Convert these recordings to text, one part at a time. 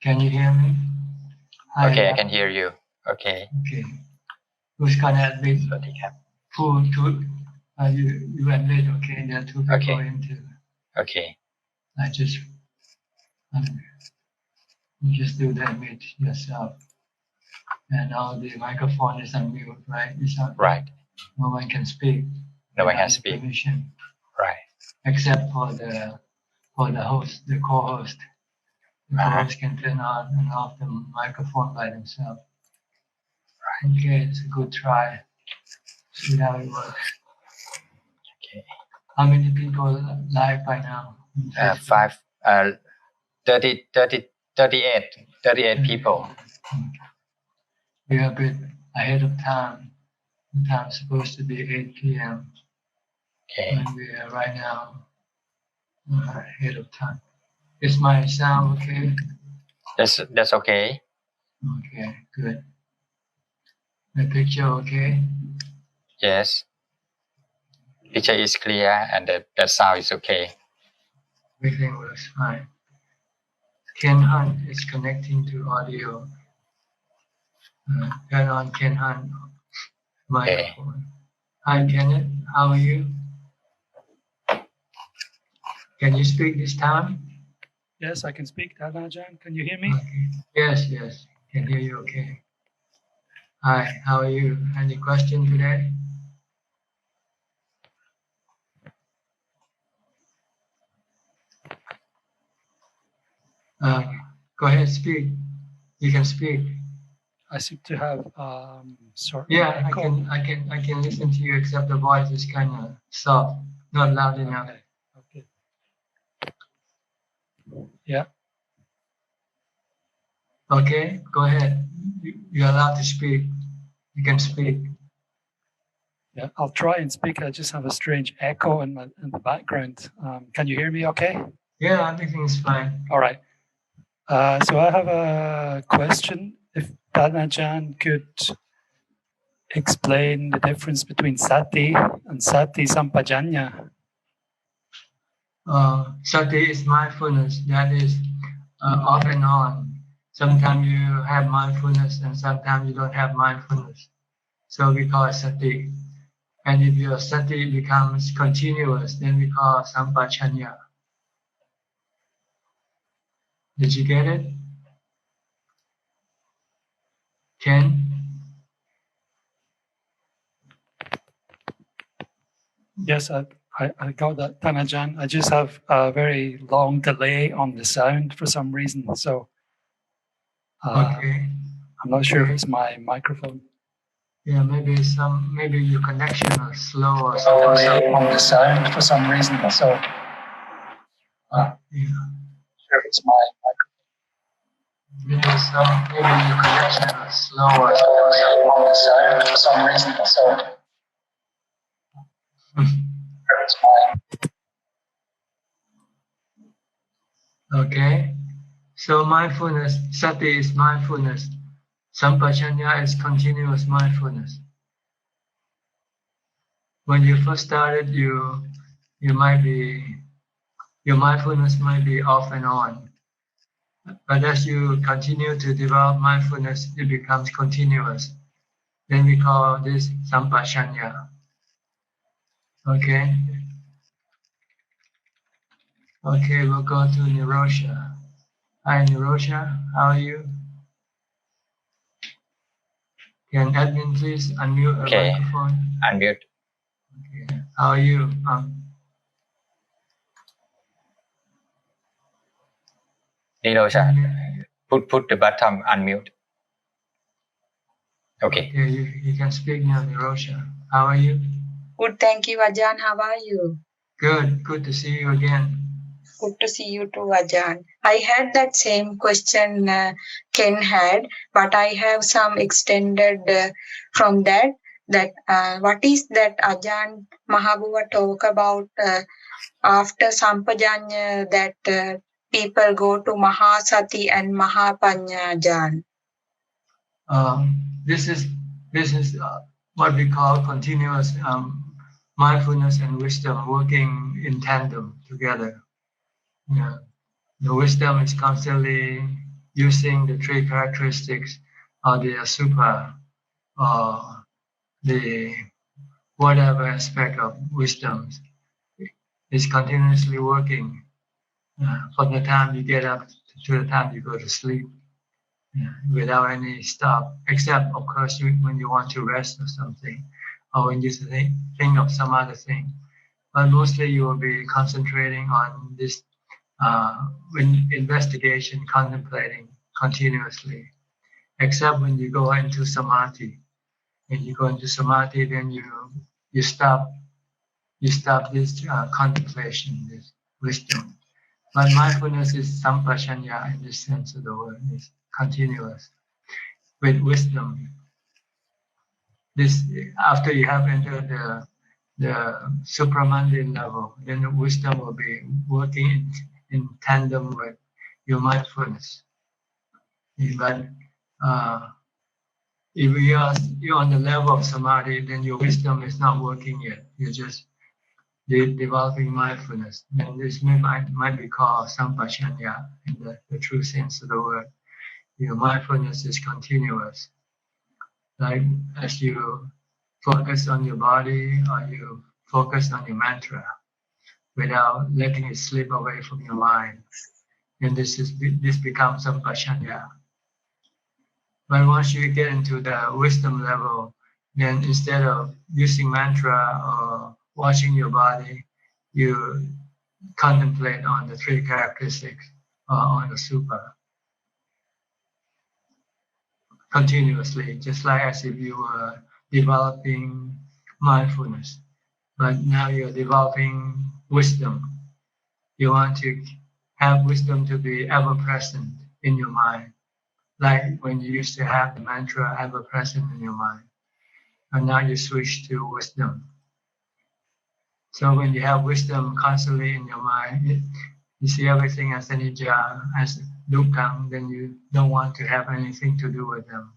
Can you hear me? Hi, Okay, I can hear you. Okay. Okay. Who's gonna admit? Who to? You admit? Okay, there are two people into. Okay. I just you just do the admit yourself. And now the microphone is on mute, right? It's not, right. No one can speak. No one can speak. Permission. Right. Except for the host, the co-host. The co-host can turn on and off the microphone by themselves. Right. Okay, it's a good try. See how it works. Okay. How many people live by now? 38 people. We are a bit ahead of time. The time is supposed to be 8 p.m. Okay. And we are right now ahead of time. Is my sound okay? That's okay. Okay, good. The picture okay? Yes. Picture is clear and the sound is okay. Everything works fine. Ken Hunt is connecting to audio. Turn on Ken Hunt microphone. Hi Kenneth, how are you? Can you speak this time? Yes, I can speak. Ajahn, can you hear me? Okay. Yes, can hear you okay. Hi, how are you? Any question today? Go ahead, speak. You can speak. I seem to have Yeah, I can listen to you, except the voice is kind of soft, not loud enough. Okay. Yeah. Okay, go ahead. You're allowed to speak. You can speak. Yeah, I'll try and speak. I just have a strange echo in the background. Can you hear me okay? Yeah, everything's fine. All right. So I have a question. If Ajahn could explain the difference between sati and sati sampajanya. Sati is mindfulness. That is off and on. Sometimes you have mindfulness and sometimes you don't have mindfulness. So we call it sati. And if your sati becomes continuous, then we call sampajanya. Did you get it? Ken? Yes, I got that, Ajahn. I just have a very long delay on the sound for some reason. So Okay. I'm not sure if it's my microphone. Yeah, maybe your connection is slow or something. On the sound for some reason. So Yeah. sure if it's my microphone. Maybe your connection is slow or something. On the sound for some reason. So sure it's my. Okay. So mindfulness, sati is mindfulness. Sampajanya is continuous mindfulness. When you first started, your mindfulness might be off and on. But as you continue to develop mindfulness, it becomes continuous. Then we call this sampajanya. Okay. Okay, we'll go to Nirosha. Hi, Nirosha. How are you? Can admin please unmute the microphone? Unmute. Okay. How are you? Nirosha, put the button unmute. Okay. Okay, you can speak now, Nirosha. How are you? Good, thank you, Ajahn. How are you? Good to see you again. Good to see you too, Ajahn. I had that same question Ken had, but I have some extended from that. What is that Ajahn Mahabhuva talk about after Sampajanya that people go to Mahasati and Mahapanya, Ajahn? This is what we call continuous mindfulness and wisdom working in tandem together. Yeah. The wisdom is constantly using the three characteristics or the super or the whatever aspect of wisdom is continuously working from the time you get up to the time you go to sleep without any stop, except of course when you want to rest or something, or when you think of some other thing. But mostly you will be concentrating on this investigation, contemplating continuously, except when you go into samadhi. When you go into samadhi, then you stop this contemplation, this wisdom. But mindfulness is sampajanya in this sense of the word. It's continuous with wisdom. This after you have entered the supramundane level, then the wisdom will be working in tandem with your mindfulness. But if you're on the level of samadhi, then your wisdom is not working yet. You're just developing mindfulness. And this might be called sampajanya in the true sense of the word. Your mindfulness is continuous. Like as you focus on your body or you focus on your mantra without letting it slip away from your mind. And this becomes sampajanya. But once you get into the wisdom level, then instead of using mantra or watching your body, you contemplate on the three characteristics or on the super continuously, just like as if you were developing mindfulness. But now you're developing wisdom. You want to have wisdom to be ever present in your mind, like when you used to have the mantra ever present in your mind. And now you switch to wisdom. So when you have wisdom constantly in your mind, you see everything as anicca, as dukkha, then you don't want to have anything to do with them.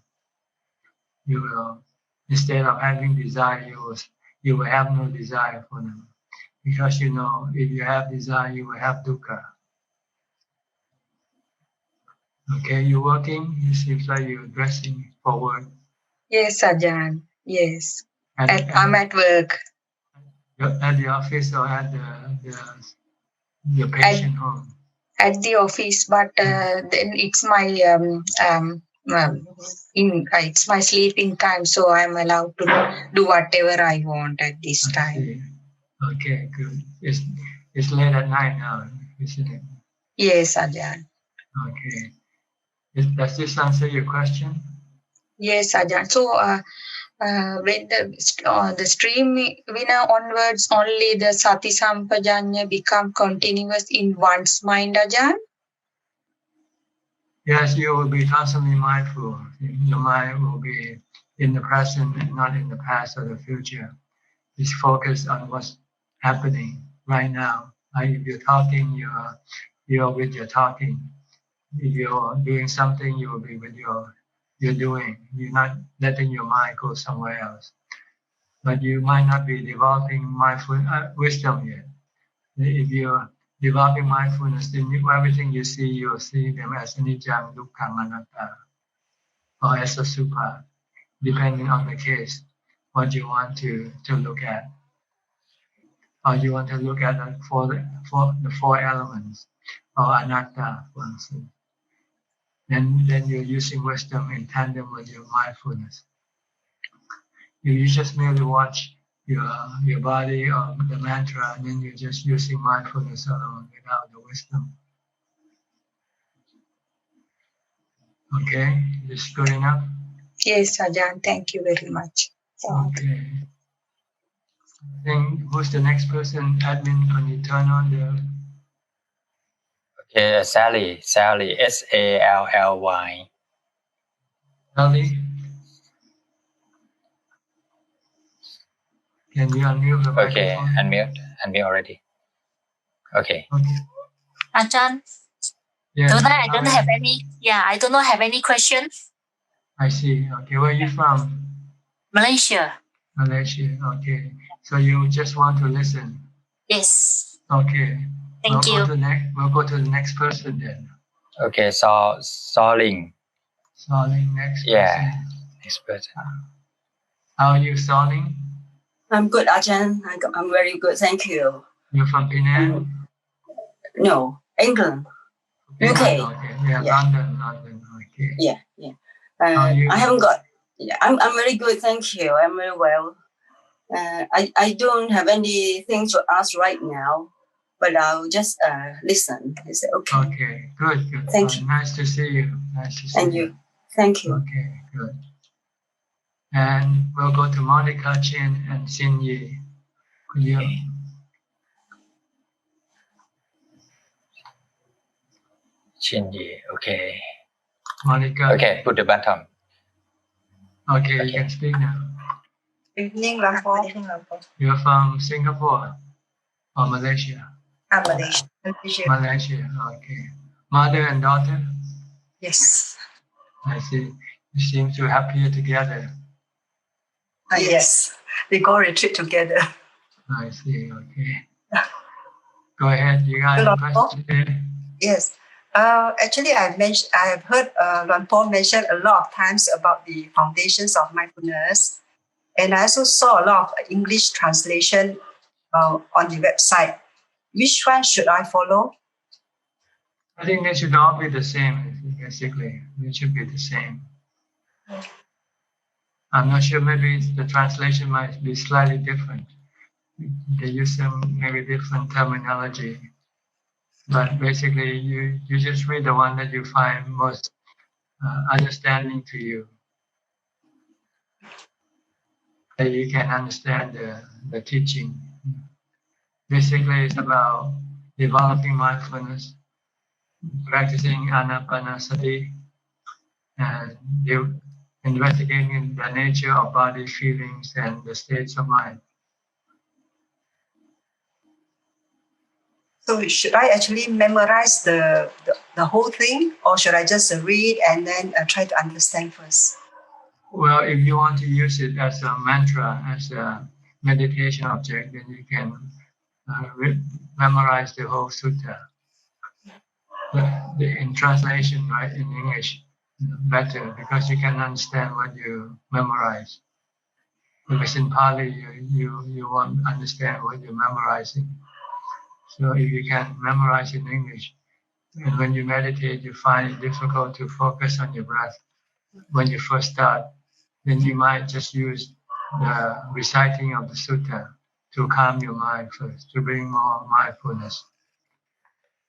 You will, instead of having desire, you will have no desire for them. Because you know, if you have desire, you will have dukkha. Okay, you working? It seems like you're dressing for work. Yes, Ajahn. Yes. I'm at work. At the office or at your patient home? At the office, but then it's my it's my sleeping time, so I'm allowed to do whatever I want at this time. Okay, good. It's late at night now, isn't it? Yes, Ajahn. Okay. Does this answer your question? Yes, Ajahn. So when the stream winner onwards, only the sati sampajanya become continuous in one's mind, Ajahn? Yes, you will be constantly mindful. Your mind will be in the present and not in the past or the future. It's focused on what's happening right now. Like if you're talking, you're with your talking. If you're doing something, you will be with your doing. You're not letting your mind go somewhere else. But you might not be developing mindful wisdom yet. If you're developing mindfulness, then everything you see, you'll see them as anicca, dukkha, anatta, or as a super, depending on the case, what you want to look at. Or you want to look at the four elements, or anatta, for instance. Then you're using wisdom in tandem with your mindfulness. If you just merely watch your body or the mantra, and then you're just using mindfulness alone without the wisdom. Okay, is good enough? Yes, Ajahn. Thank you very much. Okay. Then who's the next person? Admin, can you turn on the... Okay, Sally, Sally, Sally. Sally? Can you unmute the microphone? Okay, unmute already. Okay. Ajahn, Yes. today I don't have any. Yeah, I do not have any questions. I see. Okay, where are you from? Malaysia. Malaysia. Okay. So you just want to listen? Yes. Okay. Thank you. We'll go to the next person then. Okay, Soling. Soling, next Yeah. person. Next person. How are you, Soling? I'm good, Ajahn. I'm very good, thank you. You're from Penang? No, England. Penang, UK. okay. Yeah, Yeah. London, okay. Yeah, yeah. How are you? I haven't got. Yeah, I'm very good, thank you. I'm very well. I don't have anything to ask right now, but I'll just listen. Is it okay? Okay, good. Thank you. Nice to see you. Nice to see And you. Thank you. Okay, good. And we'll go to Monica, Chin, and Xin Yi. Could you? Shinji. Okay. Monica. Okay, put the button. Okay, you can speak now. Evening, Lampo. You're from Singapore or Malaysia? Malaysia. Malaysia, okay. Mother and daughter? Yes. I see. You seem to happy together. Yes. We go retreat together. I see, okay. Go ahead, you got a question today? Yes. Actually, I have heard Lampo mention a lot of times about the foundations of mindfulness. And I also saw a lot of English translation on the website. Which one should I follow? I think they should all be the same, basically. They should be the same. I'm not sure, maybe the translation might be slightly different. They use some maybe different terminology. But basically, you just read the one that you find most understanding to you. That you can understand the teaching. Basically, it's about developing mindfulness, practicing anapanasati, and investigating the nature of body, feelings, and the states of mind. So should I actually memorize the whole thing, or should I just read and then try to understand first? Well, if you want to use it as a mantra, as a meditation object, then you can memorize the whole sutta. In translation, right, in English, better because you can understand what you memorize. If it's in Pali, you won't understand what you're memorizing. So if you can memorize in English, and when you meditate, you find it difficult to focus on your breath when you first start, then you might just use the reciting of the sutta to calm your mind first, to bring more mindfulness.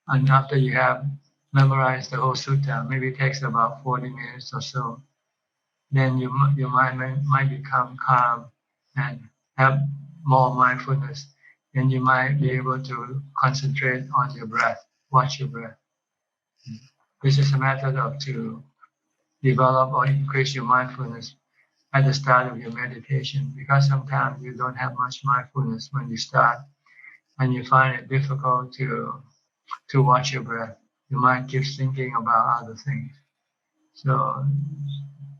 And after you have memorized the whole sutta, maybe it takes about 40 minutes or so, then your mind might become calm and have more mindfulness. Then you might be able to concentrate on your breath, watch your breath. This is a method to develop or increase your mindfulness at the start of your meditation, because sometimes you don't have much mindfulness when you start and you find it difficult to watch your breath. Your mind keeps thinking about other things. So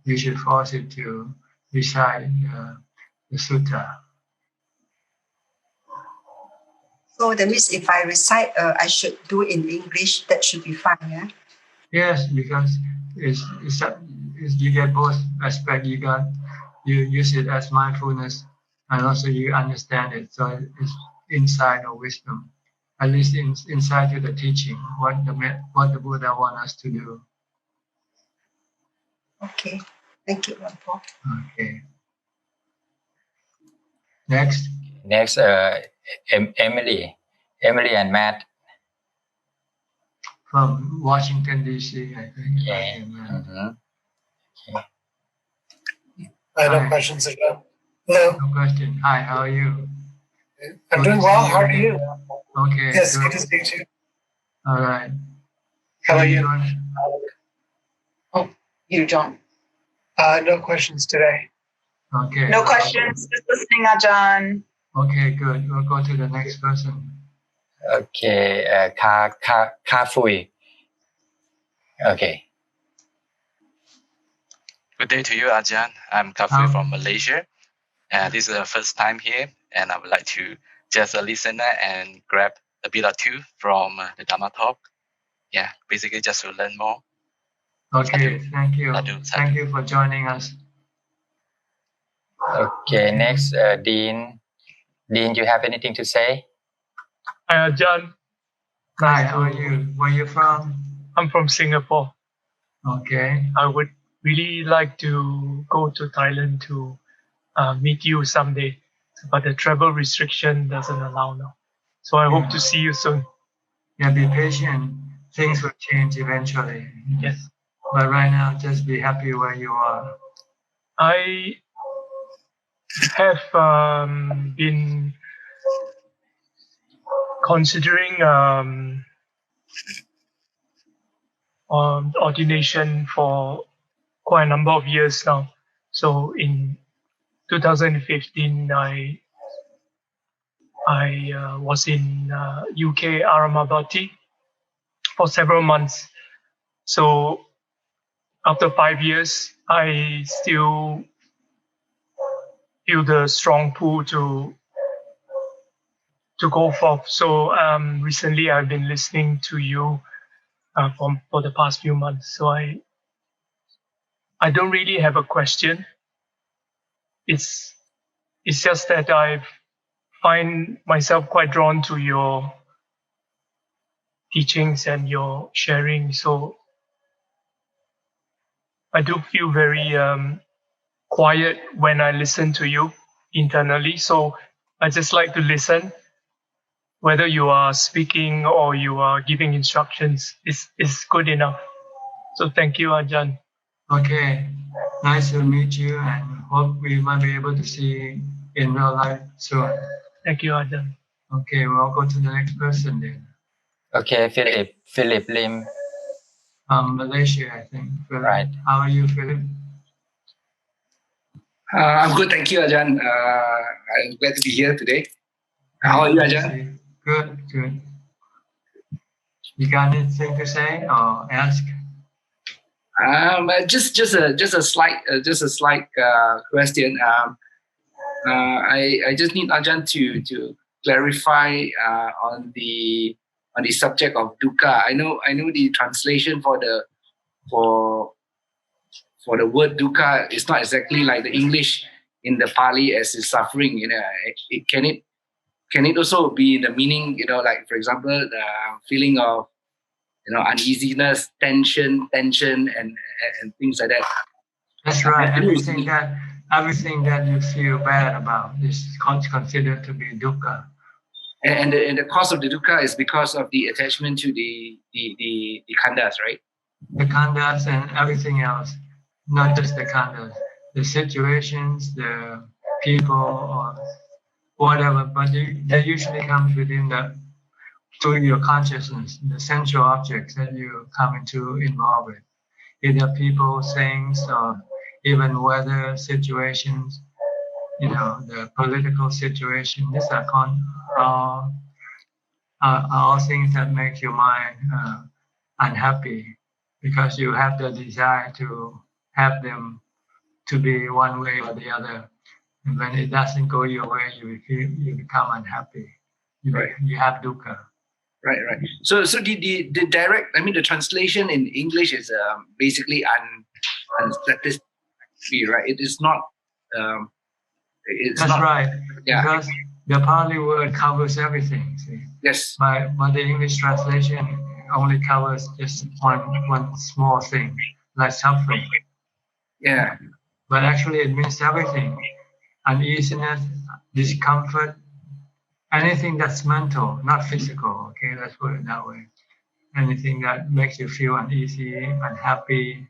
you should force it to recite the sutta. So that means if I recite, I should do it in English. That should be fine, yeah? Yes, because it's you get both aspects. You use it as mindfulness, and also you understand it. So it's insight or wisdom, at least inside to the teaching, what the Buddha wants us to do. Okay. Thank you, Lampo. Okay. Next. Emily and Matt. From Washington, D.C., I think. Yeah. I have no questions again. Hello. No question. Hi, how are you? I'm doing well. How are you? Okay. Yes, good to see you too. All right. How are you? You don't. No questions today. Okay. No questions. Just listening, Ajahn. Okay, good. We'll go to the next person. Okay, Ka Fui. Okay. Good day to you, Ajahn. I'm Kafui from Malaysia. This is the first time here, and I would like to just listen and grab a bit or two from the Dhamma talk. yeah, basically just to learn more. Okay, thank you. Sadhu, sadhu. Thank you for joining us. Okay, next, Dean. Dean, you have anything to say? Hi, Ajahn. Hi, how are you? Where are you from? I'm from Singapore. Okay. I would really like to go to Thailand to meet you someday, but the travel restriction doesn't allow now. So I hope to see you soon. Yeah, be patient. Things will change eventually. Yes. But right now, just be happy where you are. I have been considering ordination for quite a number of years now. So in 2015, I was in UK Aramavati for several months. So after 5 years, I still feel the strong pull to go forth. So recently, I've been listening to you for the past few months. So I don't really have a question. It's just that I find myself quite drawn to your teachings and your sharing. So I do feel very quiet when I listen to you internally. So I just like to listen. Whether you are speaking or you are giving instructions is good enough. So thank you, Ajahn. Okay. Nice to meet you and hope we might be able to see in real life soon. Thank you, Ajahn. Okay, we'll go to the next person then. Okay, Philip Lim. Malaysia, I think. Philip. Right. How are you, Philip? I'm good, thank you, Ajahn. I'm glad to be here today. How are you, Ajahn? Good, good. You got anything to say or ask? Just a slight question. I just need Ajahn to clarify on the subject of dukkha. I know the translation for the word dukkha is not exactly like the English in the Pali as is suffering. Can it also be the meaning? Like for example, the feeling of uneasiness, tension, and things like that. That's right. Everything that you feel bad about is considered to be dukkha. And the cause of the dukkha is because of the attachment to the khandhas, right? The khandhas and everything else, not just the khandhas, the situations, the people, or whatever. But they usually comes within through your consciousness, the central objects that you come into involved with, either people, things, or even weather situations. The political situation. These are all things that make your mind unhappy because you have the desire to have them to be one way or the other. And when it doesn't go your way, you become unhappy. You have dukkha. Right. So the direct, the translation in English is basically unsatisfactory, right? It is not. That's right. Yeah. Because the Pali word covers everything. See? Yes. But the English translation only covers just one small thing, like suffering. Yeah. But actually, it means everything: uneasiness, discomfort, anything that's mental, not physical. Okay, let's put it that way. Anything that makes you feel uneasy, unhappy,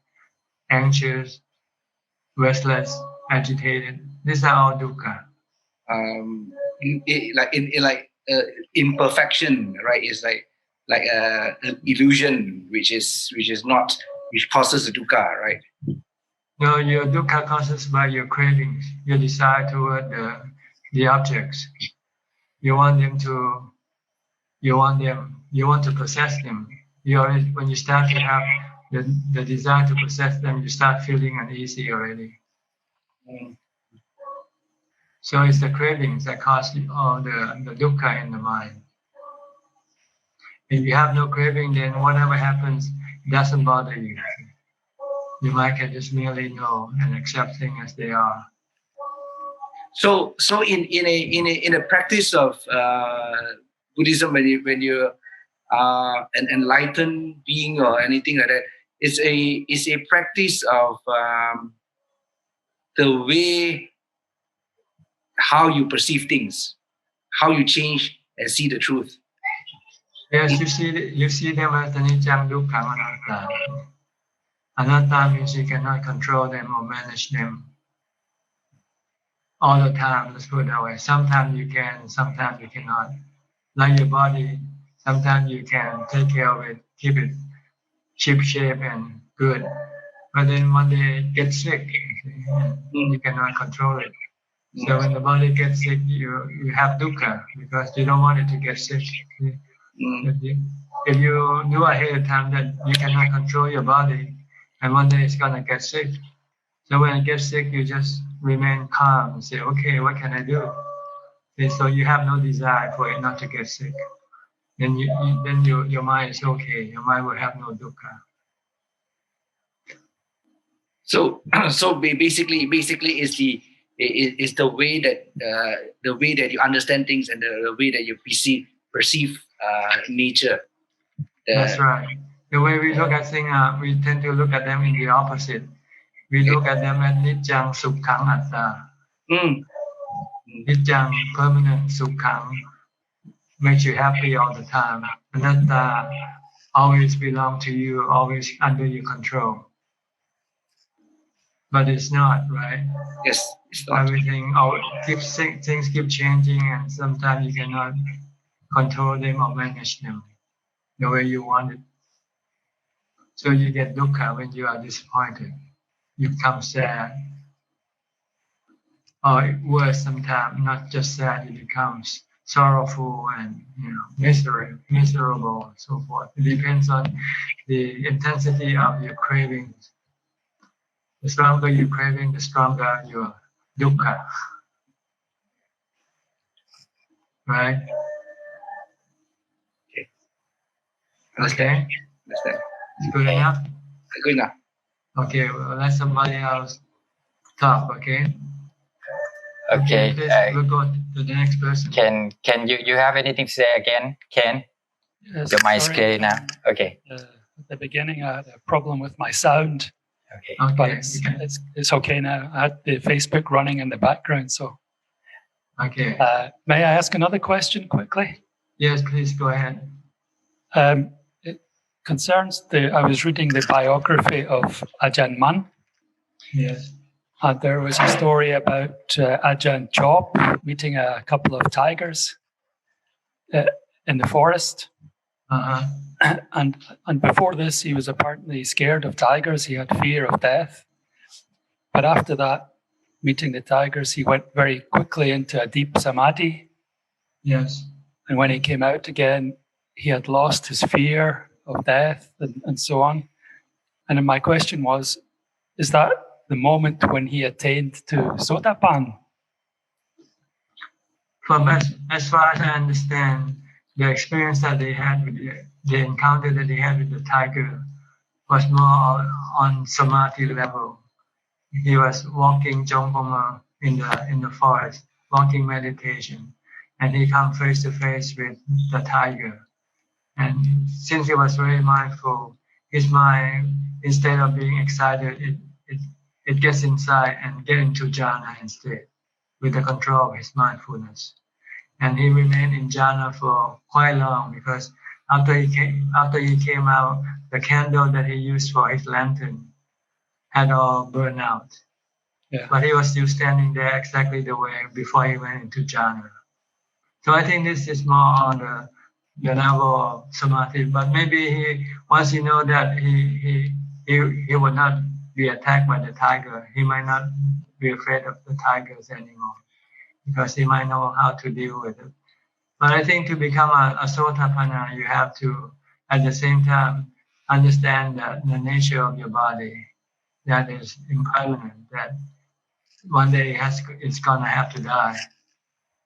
anxious, restless, agitated. These are all dukkha. Imperfection, right? Is like an illusion, which causes the dukkha, right? No, your dukkha causes by your cravings, your desire toward the objects. You want to possess them. When you start to have the desire to possess them, you start feeling uneasy already. So it's the cravings that cause all the dukkha in the mind. If you have no craving, then whatever happens doesn't bother you. You might can just merely know and accept things as they are. So in a practice of Buddhism, when you an enlightened being or anything like that, it's a practice of the way how you perceive things, how you change and see the truth. Yes, you see them as anicca, dukkha, anatta. Anatta means you cannot control them or manage them all the time. Let's put it that way. Sometimes you can, sometimes you cannot. Like your body, sometimes you can take care of it, keep it cheap shape and good. But then one day it gets sick, you cannot control it. So when the body gets sick, you have dukkha because you don't want it to get sick. If you know ahead of time that you cannot control your body, and one day it's gonna get sick. So when it gets sick, you just remain calm and say, okay, what can I do? And so you have no desire for it not to get sick. Then your mind is okay. Your mind will have no dukkha. So basically is the way that you understand things and the way that you perceive nature. That's right. The way we look at things, we tend to look at them in the opposite. We look at them as niccang, sukhang, atta. Niccang, permanent, sukhang, makes you happy all the time. Anatta always belong to you, always under your control. But it's not, right? Yes, it's not. Everything, things keep changing, and sometimes you cannot control them or manage them the way you want it. So you get dukkha when you are disappointed. You become sad. Or worse, sometimes not just sad, it becomes sorrowful and miserable and so forth. It depends on the intensity of your cravings. The stronger your craving, the stronger your dukkha. Right? Okay? Understand. It's good enough? Good enough. Okay, well, let somebody else talk, okay? Okay. Please, we'll go to the next person. Can you have anything to say again, Ken? Yes, Your mic is sorry. clear now. Okay. At the beginning, I had a problem with my sound. Okay. But it's okay now. I had the Facebook running in the background, so. Okay. May I ask another question quickly? Yes, please go ahead. It concerns I was reading the biography of Ajahn Mun. Yes. And there was a story about Ajahn Chop meeting a couple of tigers in the forest. And before this, he was apparently scared of tigers. He had fear of death. But after that, meeting the tigers, he went very quickly into a deep samadhi. Yes. And when he came out again, he had lost his fear of death and so on. And then my question was, is that the moment when he attained to Sotapan? From as far as I understand, the experience that they had with the encounter that they had with the tiger was more on samadhi level. He was walking Chonburi in the forest, walking meditation, and he come face to face with the tiger. And since he was very mindful, his mind, instead of being excited, it gets inside and get into jhana instead, with the control of his mindfulness. And he remained in jhana for quite long because after he came out, the candle that he used for his lantern had all burned out. Yeah. But he was still standing there exactly the way before he went into jhana. So I think this is more on the level of samadhi. But maybe once he know that he will not be attacked by the tiger, he might not be afraid of the tigers anymore because he might know how to deal with it. But I think to become a sotapanna, you have to, at the same time, understand that the nature of your body, that is impermanent, that one day it's gonna have to die.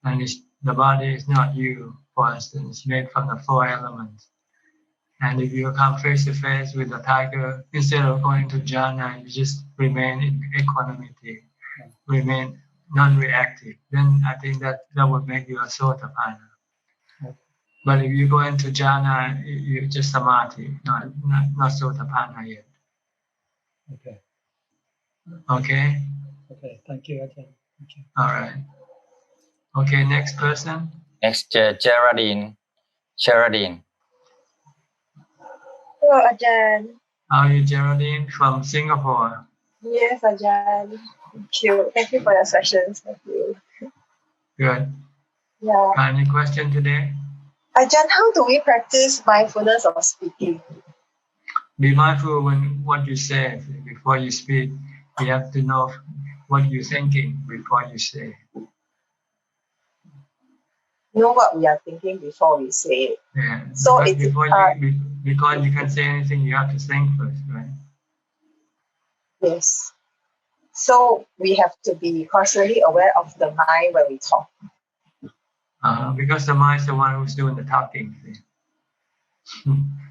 And the body is not you, for instance, made from the 4 elements. And if you come face to face with the tiger, instead of going to jhana, you just remain in equanimity, remain non-reactive. Then I think that would make you a sotapanna. But if you go into jhana, you just samadhi, not sotapanna yet. Okay. Okay. Okay. Thank you, Ajahn. Thank you. All right. Okay. Next person. Next, Geraldine. Geraldine. Hello, Ajahn. How are you, Geraldine, from Singapore? Yes, Ajahn. Thank you. Thank you for your sessions. Thank you. Good. Yeah. Any question today? Ajahn, how do we practice mindfulness of speaking? Be mindful when what you say before you speak. You have to know what you're thinking before you say. Know what we are thinking before we say it. Yeah. So But it's because you can't say anything, you have to think first, right? yes. So we have to be constantly aware of the mind when we talk. Because the mind is the one who's doing the talking,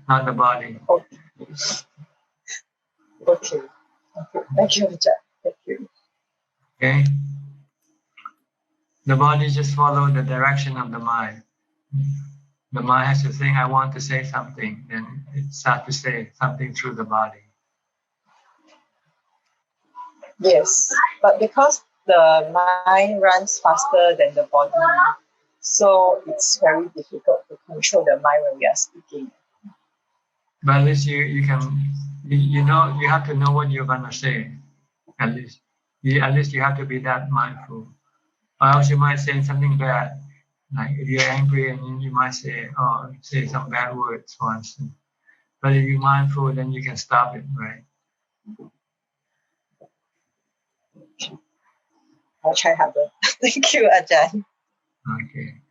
not the body. Okay. Okay. Thank you, Ajahn. Thank you. Okay. The body just follows the direction of the mind. The mind has to think, I want to say something, then it starts to say something through the body. Yes, but because the mind runs faster than the body, so it's very difficult to control the mind when we are speaking. But at least you can, you know, you have to know what you're gonna say. At least you have to be that mindful. Or else you might say something bad. Like if you're angry and you might say some bad words, for instance. But if you're mindful, then you can stop it, right? I'll try harder. Thank you, Ajahn. Okay.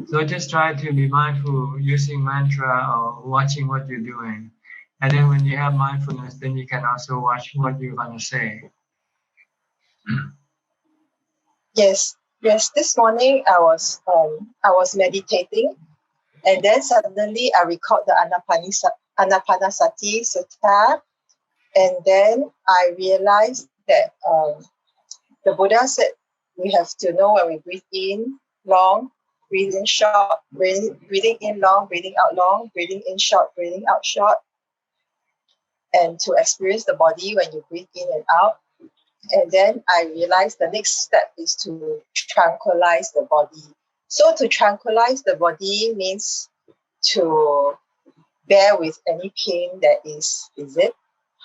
So just try to be mindful using mantra or watching what you're doing. And then when you have mindfulness, then you can also watch what you're going to say. Yes. This morning I was meditating, and then suddenly I recalled the Anapanasati Sutta, and then I realized that the Buddha said we have to know when we breathe in long, breathing short, breathing in long, breathing out long, breathing in short, breathing out short, and to experience the body when you breathe in and out. And then I realized the next step is to tranquilize the body. So to tranquilize the body means to bear with any pain that is it?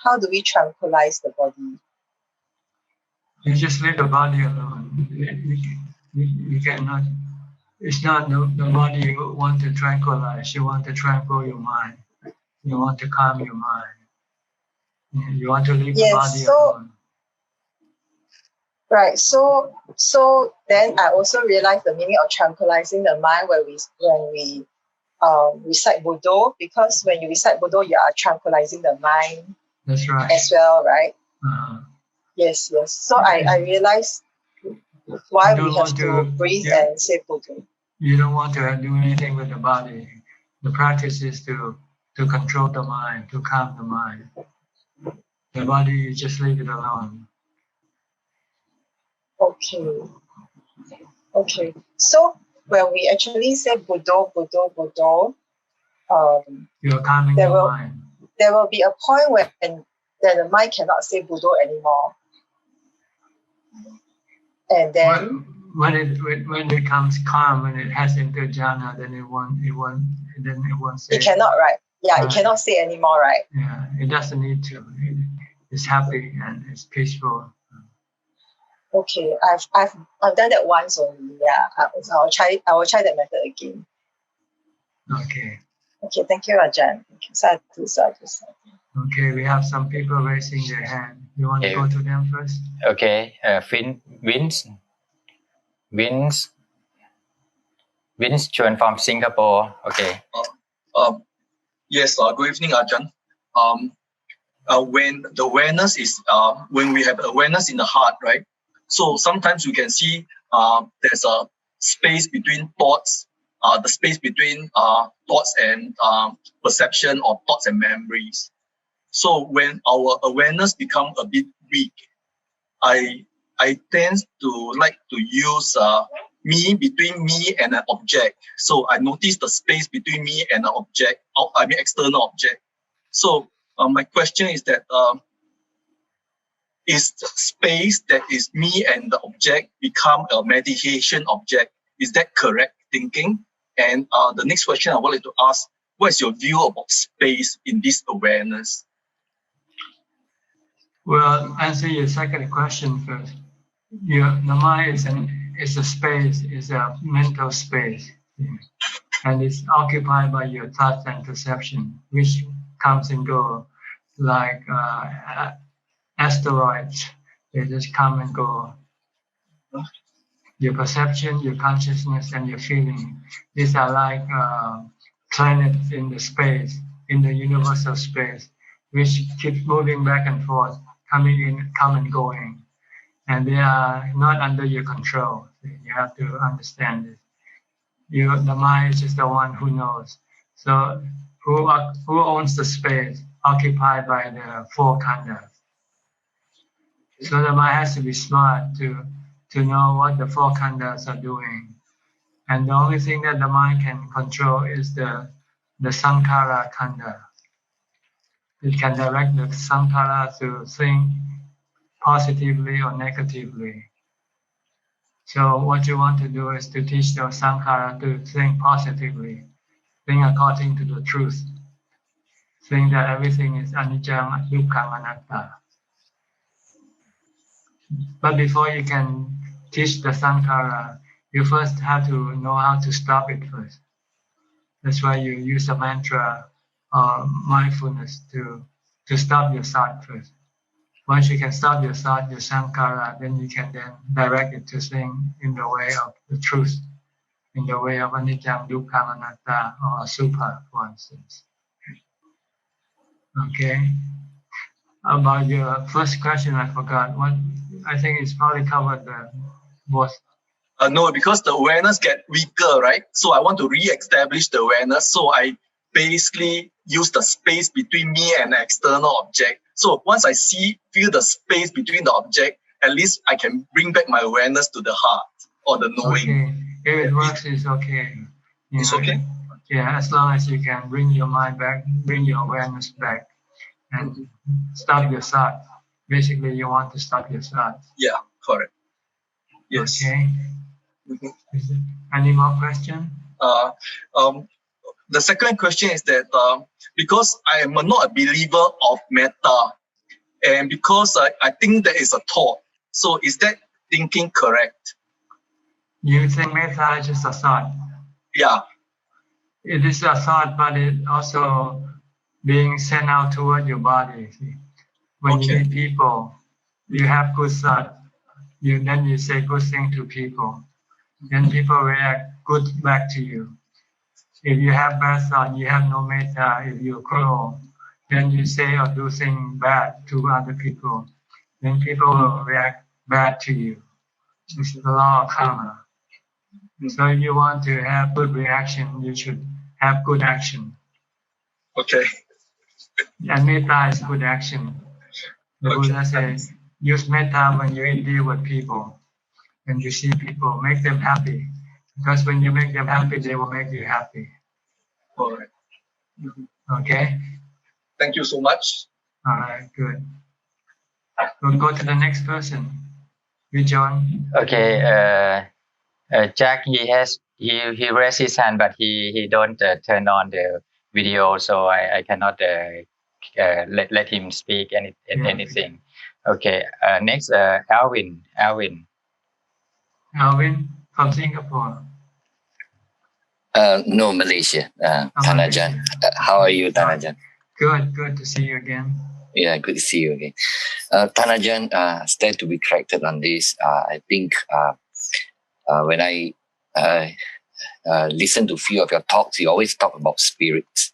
How do we tranquilize the body? You just leave the body alone. You cannot. It's not the body you want to tranquilize. You want to tranquil your mind. You want to calm your mind. You want to leave the body alone. Right. So then I also realized the meaning of tranquilizing the mind when we recite Buddha, because when you recite Buddha, you are tranquilizing the mind. That's right. As well, right? Yes. So I realized why we have to breathe and say Buddha. You don't want to do anything with the body. The practice is to control the mind, to calm the mind. The body, you just leave it alone. Okay. So when we actually say Buddha, you're calming the mind. There will be a point when the mind cannot say Buddha anymore. And then when it becomes calm, when it has entered jhana, then it won't say. It cannot, right? Yeah, it cannot say anymore, right? Yeah, it doesn't need to. It's happy and it's peaceful. Okay, I've done that once only. Yeah, I will try that method again. Okay. Okay, thank you, Ajahn. Sadhu. Okay, we have some people raising their hand. You want to go to them first? Okay, Vince joined from Singapore. Okay. Yes. Good evening, Ajahn. When the awareness is when we have awareness in the heart, right? So sometimes we can see there's a space between thoughts the space between thoughts and perception, or thoughts and memories. So when our awareness become a bit weak, I tend to like to use me, between me and an object. So I notice the space between me and an object, external object. So my question is that is the space that is me and the object become a meditation object? Is that correct thinking? And the next question I wanted to ask, what is your view about space in this awareness? Well, answer your second question first. The mind is a space, is a mental space, and it's occupied by your thoughts and perception, which comes and go like asteroids. They just come and go. Your perception, your consciousness, and your feeling. These are like planets in the space, in the universal space, which keeps moving back and forth, coming in, come and going. And they are not under your control. You have to understand it. The mind is just the one who knows. So who owns the space occupied by the four khandhas? So the mind has to be smart to know what the four khandhas are doing. And the only thing that the mind can control is the sankhara khandha. It can direct the sankhara to think positively or negatively. So what you want to do is to teach the sankhara to think positively, think according to the truth, think that everything is anicca, dukkha, anatta. But before you can teach the sankhara, you first have to know how to stop it first. That's why you use a mantra or mindfulness to stop your thought first. Once you can stop your thought, your sankhara, then you can then direct it to think in the way of the truth, in the way of anicca, dukkha, anatta, or asubha, for instance. Okay. About your first question, I forgot. I think it's probably covered both. No, because the awareness get weaker, right? So I want to re-establish the awareness. So I basically use the space between me and the external object. So once I feel the space between the object, at least I can bring back my awareness to the heart or the knowing. Okay. If it works, it's okay. It's okay? Yeah, as long as you can bring your mind back, bring your awareness back, and stop your thought. Basically, you want to stop your thought. Yeah, correct. Yes. Okay. Any more questions? The second question is that because I am not a believer of metta, and because I think there is a thought, so is that thinking correct? You think metta is just a thought? Yeah. It is a thought, but it also being sent out toward your body. See? When you meet people, you have good thought. Then you say good thing to people. Then people react good back to you. If you have bad thought, you have no metta. If you cruel, then you say or do things bad to other people. Then people will react bad to you. This is the law of karma. So if you want to have good reaction, you should have good action. Okay. And metta is good action. The Buddha says, use metta when you deal with people. When you see people, make them happy. Because when you make them happy, they will make you happy. All right. Okay? Thank you so much. All right, good. We'll go to the next person. John. Okay, Jack, he raised his hand, but he don't turn on the video, so I cannot let him speak anything. Okay, next, Alvin. Alvin from Singapore. No, Malaysia. Thanajan. How are you, Thanajan? Good to see you again. Yeah, good to see you again. Thanajan, stand to be corrected on this. I think when I listen to a few of your talks, you always talk about spirits.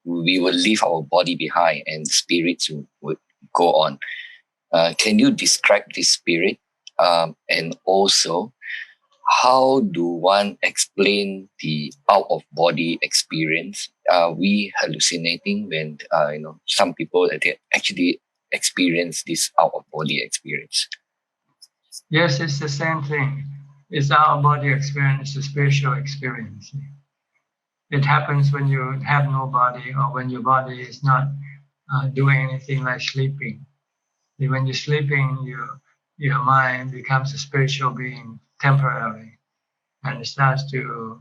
We will leave our body behind and spirits would go on. Can you describe this spirit? And also, how do one explain the out of body experience? Are we hallucinating when some people they actually experience this out of body experience? Yes, it's the same thing. It's our body experience, a spiritual experience. It happens when you have no body or when your body is not doing anything like sleeping. When you're sleeping, your mind becomes a spiritual being temporarily, and it starts to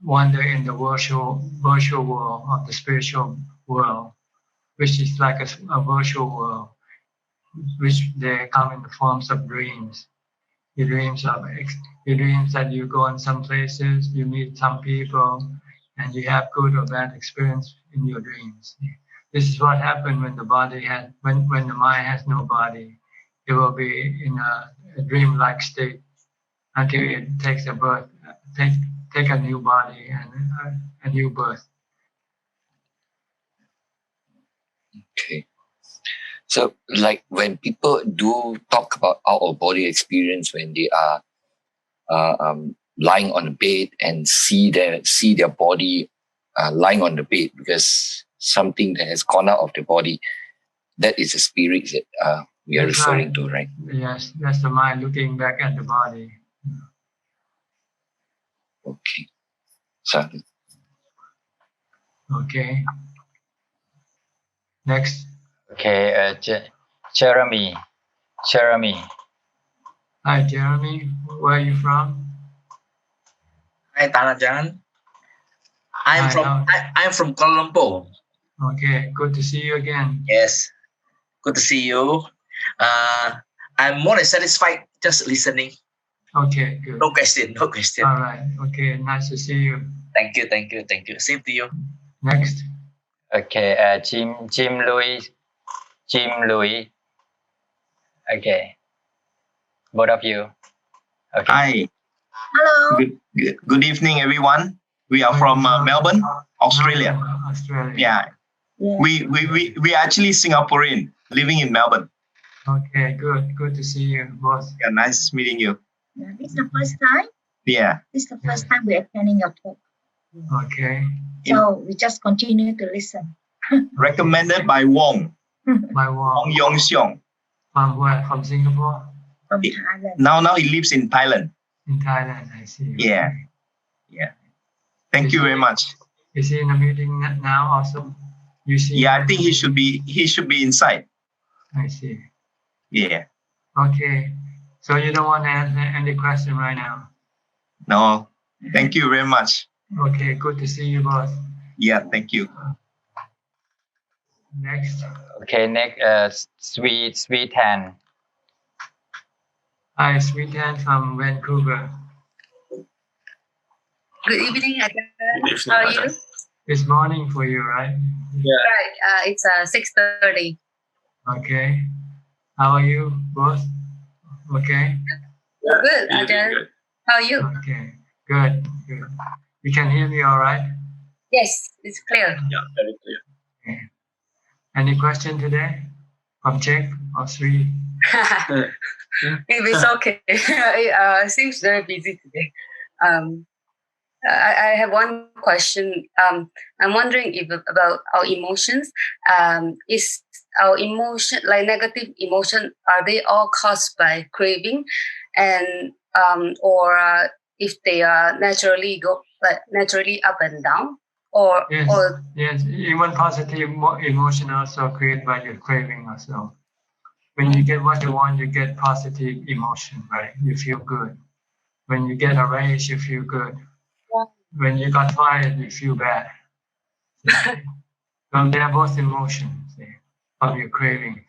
wander in the virtual world of the spiritual world, which is like a virtual world, which they come in the forms of dreams. Your dreams that you go in some places, you meet some people, and you have good or bad experience in your dreams. This is what happens when the when the mind has no body. It will be in a dream-like state until it takes a birth, take a new body and a new birth. Okay. So, like when people do talk about out of body experience when they are lying on the bed and see their body lying on the bed because something that has gone out of the body, that is a spirit that we are referring to, right? Yes, that's the mind looking back at the body. Okay. Sorry. Okay. Next. Okay, Jeremy. Hi, Jeremy. Where are you from? Hi, Ajahn. I'm from Kuala Lumpur. Okay, good to see you again. Yes, good to see you. I'm more than satisfied just listening. Okay, good. No question. All right. Okay, nice to see you. Thank you. Same to you. Next. Okay, Jim Louis. Okay, both of you. Okay. Hi. Hello. Good evening, everyone. We are from Melbourne, Australia. Yeah. We are actually Singaporean living in Melbourne. Okay, good to see you both. Yeah, nice meeting you. Yeah, this is the first time. Yeah. This is the first time we're attending your talk. Okay. So we just continue to listen. Recommended by Wong. By Wong. Wong Yong Xiong. From where? From Singapore? From Thailand. Now he lives in Thailand. In Thailand, I see. Yeah. Yeah. Thank you very much. Is he in a meeting now also? You see? Yeah, I think he should be inside. I see. Yeah. Okay. So you don't want to answer any question right now? No. Thank you very much. Okay, good to see you both. Yeah, thank you. Next. Okay, next, Sweet Tan. Hi, Sweet Tan from Vancouver. Good evening, Ajahn. How How are you? It's morning for you, right? Right. It's 6:30. Okay. How are you both? Okay. Good, Ajahn. How are you? Okay. Good. You can hear me all right? Yes, it's clear. Yeah, very clear. Okay. Any question today from Czech or Sri? It's okay. It seems very busy today. I have one question. I'm wondering about our emotions. Is our emotion, like negative emotion, are they all caused by craving, and or if they are naturally up and down, or yes, even positive emotion also created by your craving also. When you get what you want, you get positive emotion, right? You feel good. When you get a raise, you feel good. When you got fired, you feel bad. So they are both emotions of your craving.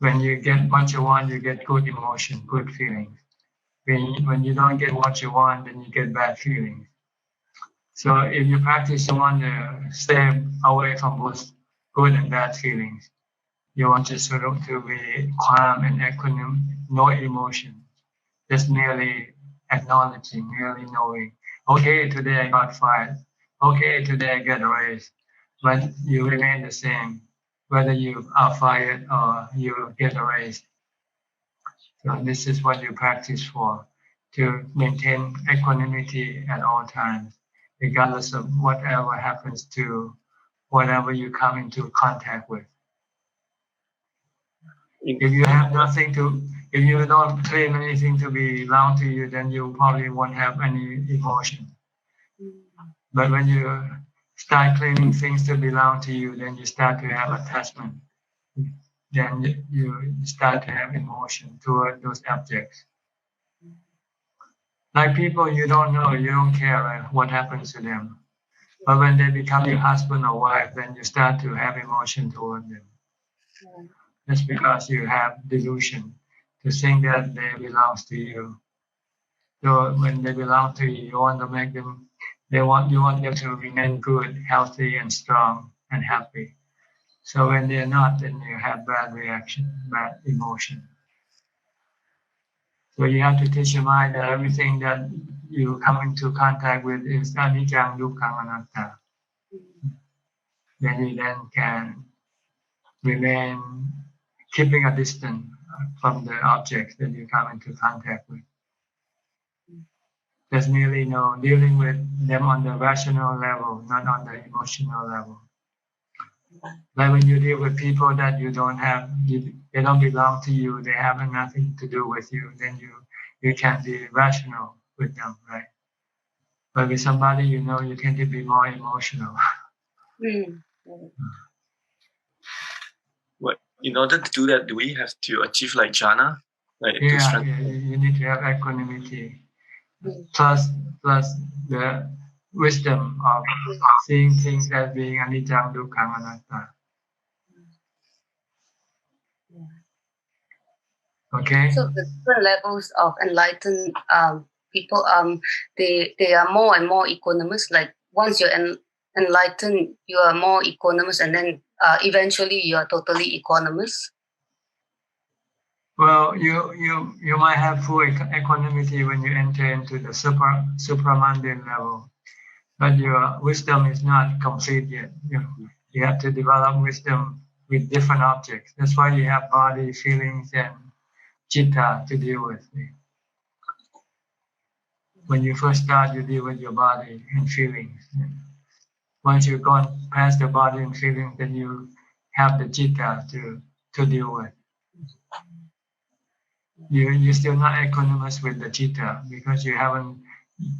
When you get what you want, you get good emotion, good feelings. When you don't get what you want, then you get bad feelings. So if you practice, you want to stay away from both good and bad feelings. You want to sort of to be calm and equanimous, no emotion, just merely acknowledging, merely knowing. Okay, today I got fired. Okay, today I get a raise. But you remain the same, whether you are fired or you get a raise. So this is what you practice for. to maintain equanimity at all times, regardless of whatever happens to whatever you come into contact with. If you have nothing to, if you don't claim anything to belong to you, then you probably won't have any emotion. But when you start claiming things to belong to you, then you start to have attachment. Then you start to have emotion toward those objects. Like people you don't know, you don't care what happens to them. But when they become your husband or wife, then you start to have emotion toward them. That's because you have delusion to think that they belong to you. So when they belong to you, you want to make them, you want them to remain good, healthy, and strong, and happy. So when they're not, then you have bad reaction, bad emotion. So you have to teach your mind that everything that you come into contact with is anicca, dukkha, anatta. Then you can remain keeping a distance from the objects that you come into contact with. Just merely dealing with them on the rational level, not on the emotional level. Like when you deal with people that you don't have, they don't belong to you, they have nothing to do with you, then you can be rational with them, right? But with somebody you tend to be more emotional. What, in order to do that, do we have to achieve like jhana? Yeah, you need to have equanimity. Plus the wisdom of seeing things as being anicca, dukkha, anatta. Okay. So the different levels of enlightened people, they are more and more equanimous. Like once you're enlightened, you are more equanimous, and then eventually you are totally equanimous. Well, you might have full equanimity when you enter into the supramundane level, but your wisdom is not complete yet. You have to develop wisdom with different objects. That's why you have body, feelings, and citta to deal with. When you first start, you deal with your body and feelings. Once you've gone past the body and feelings, then you have the citta to deal with. You're still not equanimous with the citta because you haven't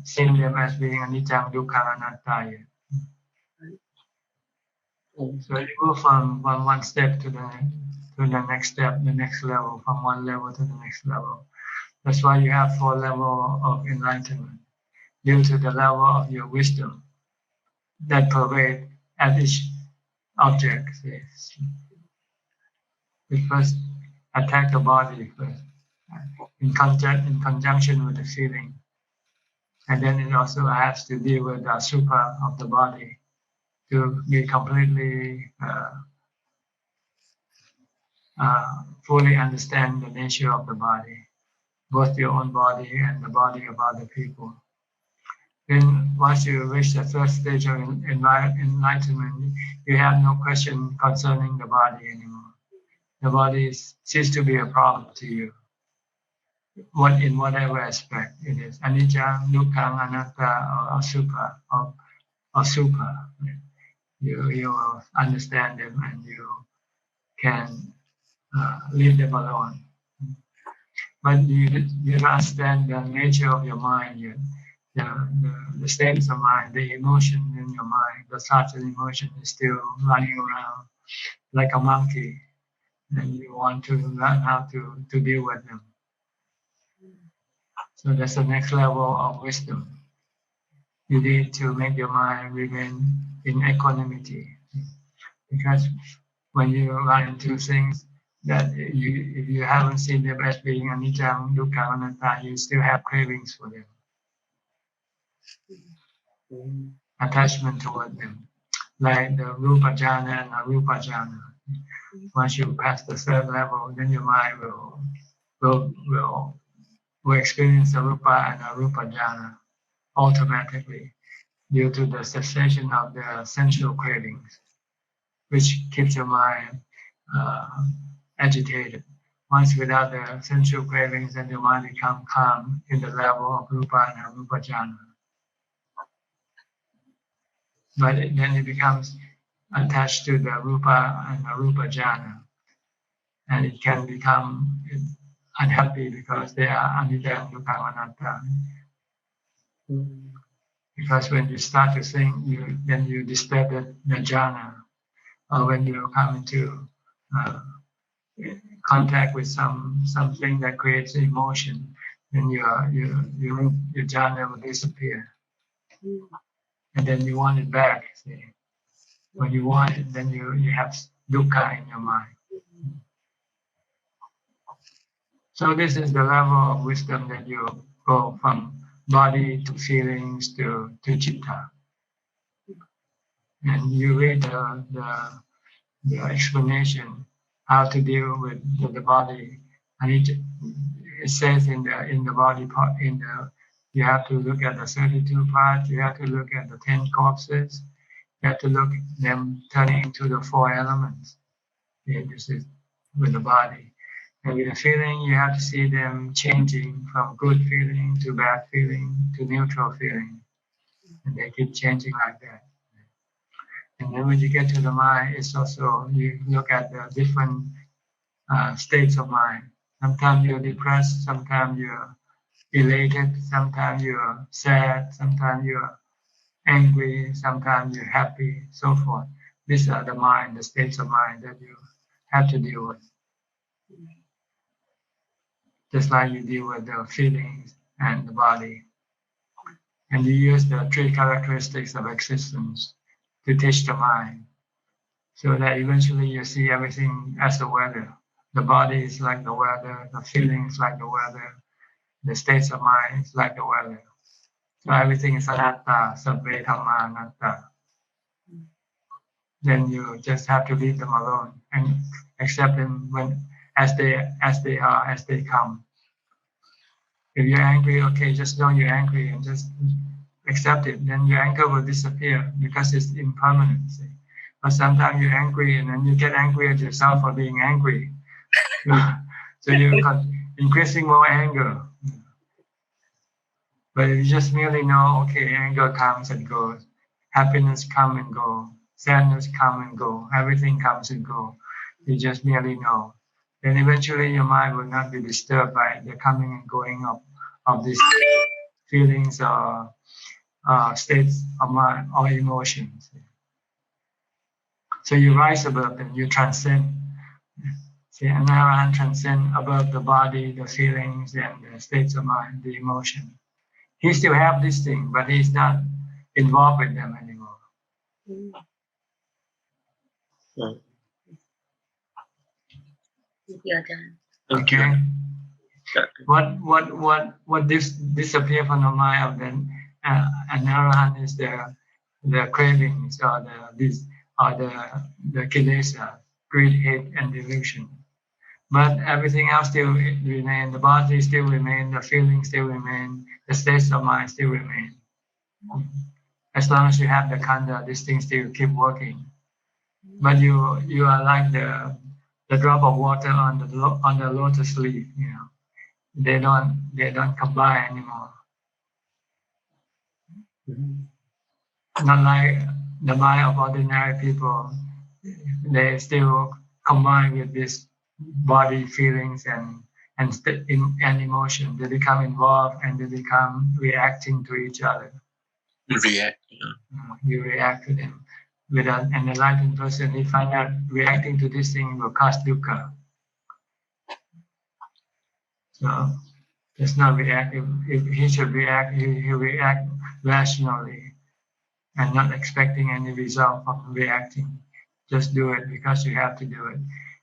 seen them as being anicca, dukkha, anatta yet. So you go from one step to the next step, the next level, from one level to the next level. That's why you have 4 levels of enlightenment, due to the level of your wisdom that pervades at each object. We first attack the body first, in conjunction with the feeling. And then it also has to deal with the supra of the body to be completely fully understand the nature of the body, both your own body and the body of other people. Then once you reach the first stage of enlightenment, you have no question concerning the body anymore. The body ceases to be a problem to you. In whatever aspect it is, anicca, dukkha, anatta, or supra, or supra. You will understand them and you can leave them alone. But you don't understand the nature of your mind yet. The states of mind, the emotion in your mind, the thoughts and emotion is still running around like a monkey, and you want to learn how to deal with them. So that's the next level of wisdom. You need to make your mind remain in equanimity, because when you run into things that if you haven't seen them as being anicca, dukkha, anatta, you still have cravings for them. Attachment toward them, like the rupa jhana and arupa jhana. Once you pass the 3rd level, then your mind will experience the rupa and arupa jhana automatically due to the cessation of the sensual cravings, which keeps your mind agitated. Once without the sensual cravings, then your mind becomes calm in the level of Rupa and Arupa jhana. But then it becomes attached to the Rupa and Arupa jhana. And it can become unhappy because they are anicca, dukkha, anatta. Because when you start to think, then you disturb the jhana. Or when you come into contact with something that creates emotion, then your jhana will disappear. And then you want it back. See? When you want it, then you have dukkha in your mind. So this is the level of wisdom that you go from body to feelings to citta. And you read the explanation how to deal with the body, and it says in the body part, you have to look at the 32 parts, you have to look at the 10 corpses, you have to look at them turning into the 4 elements. Yeah, this is with the body. And with the feeling, you have to see them changing from good feeling to bad feeling to neutral feeling. And they keep changing like that. And then when you get to the mind, it's also, you look at the different states of mind. Sometimes you're depressed, sometimes you're elated, sometimes you're sad, sometimes you're angry, sometimes you're happy, so forth. These are the mind, the states of mind that you have to deal with. Just like you deal with the feelings and the body. And you use the 3 characteristics of existence to teach the mind, so that eventually you see everything as the weather. The body is like the weather, the feelings like the weather, the states of mind is like the weather. So everything is anatta, sabbe dhamma anatta. Then you just have to leave them alone and accept them as they are, as they come. If you're angry, okay, just know you're angry and just accept it. Then your anger will disappear because it's impermanent. See? But sometimes you're angry and then you get angry at yourself for being angry. So you're increasing more anger. But if you just merely know, okay, anger comes and goes, happiness comes and goes, sadness comes and goes, everything comes and goes. You just merely know. Then eventually your mind will not be disturbed by the coming and going of these feelings or states of mind or emotions. So you rise above them, you transcend. See, an Arahat transcend above the body, the feelings, and the states of mind, the emotion. He still have this thing, but he's not involved with them anymore. Okay. What disappear from the mind of an Arahat is the cravings or the kilesa, greed, hate, and delusion. But everything else still remain. The body still remain. The feelings still remain. The states of mind still remain. As long as you have the khandha, these things still keep working. But you are like the drop of water on the lotus leaf. You know, they don't combine anymore. Not like the mind of ordinary people. They still combine with this body, feelings, and emotion. They become involved and they become reacting to each other. You react to them. With an enlightened person, he finds out reacting to this thing will cause dukkha. So it's not reactive. If he should react, he react rationally and not expecting any result from reacting. Just do it because you have to do it.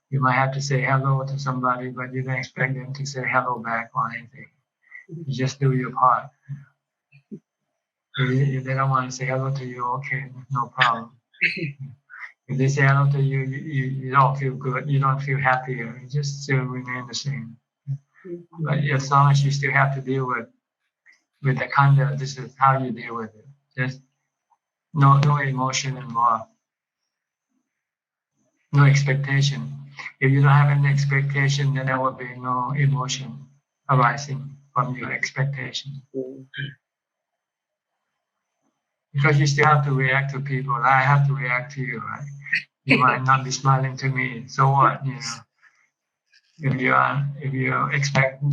You might have to say hello to somebody, but you don't expect them to say hello back or anything. You just do your part. If they don't want to say hello to you, okay, no problem. If they say hello to you, you don't feel good, you don't feel happier, you just still remain the same. But as long as you still have to deal with the khandha, this is how you deal with it. Just no emotion involved, no expectation. If you don't have any expectation, then there will be no emotion arising from your expectation. Because you still have to react to people. I have to react to you, right? You might not be smiling to me. So what? If you expect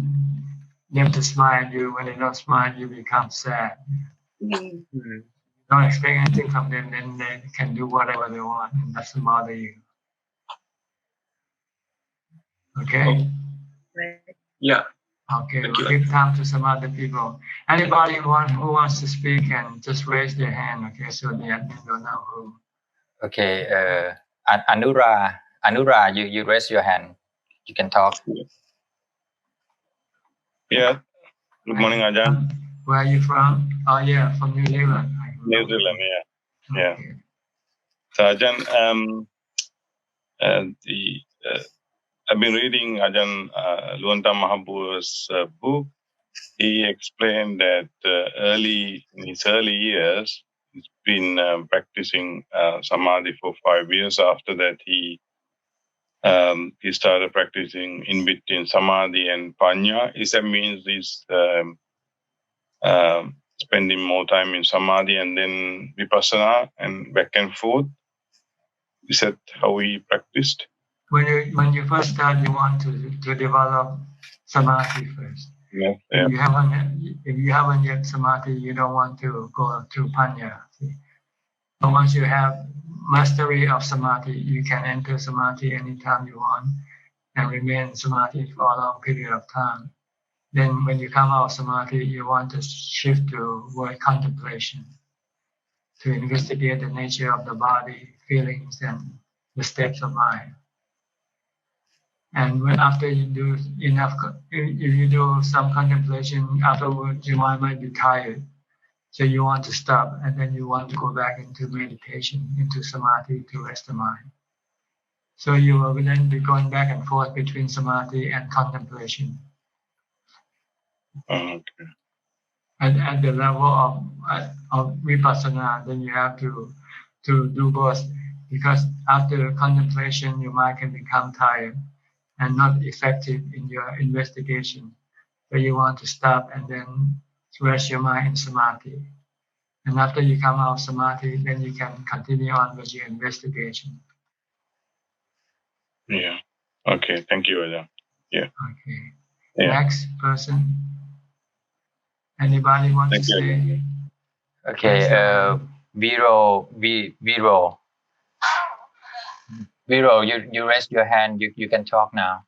them to smile at you, when they don't smile, you become sad. Don't expect anything from them, then they can do whatever they want. It doesn't bother you. Okay? Yeah. Okay, we'll give time to some other people. Anybody who wants to speak and just raise their hand, okay, so the admin don't know who. Okay, Anura, you raise your hand. You can talk. Yeah. Good morning, Ajahn. Where are you from? Oh, yeah, from New Zealand. New Zealand, yeah. Yeah. So, Ajahn, I've been reading Ajahn Luanta Mahabu's book. He explained that in his early years, he's been practicing samadhi for 5 years. After that, he started practicing in between samadhi and panya. That means he's spending more time in samadhi and then vipassana and back and forth. Is that how he practiced? When you first start, you want to develop samadhi first. Yeah. If you haven't yet samadhi, you don't want to go to panya. But once you have mastery of samadhi, you can enter samadhi anytime you want and remain in samadhi for a long period of time. Then when you come out of samadhi, you want to shift to word contemplation, to investigate the nature of the body, feelings, and the steps of mind. And after you do enough, if you do some contemplation, afterwards your mind might be tired. So you want to stop, and then you want to go back into meditation, into samadhi to rest the mind. So you will then be going back and forth between samadhi and contemplation. Okay. And at the level of vipassana, then you have to do both, because after contemplation, your mind can become tired and not effective in your investigation. So you want to stop and then rest your mind in samadhi. And after you come out of samadhi, then you can continue on with your investigation. Yeah. Okay. Thank you, Ajahn. Yeah. Okay. Yeah. Next person. Anybody want to say? Okay. Viro, you raised your hand. You can talk now.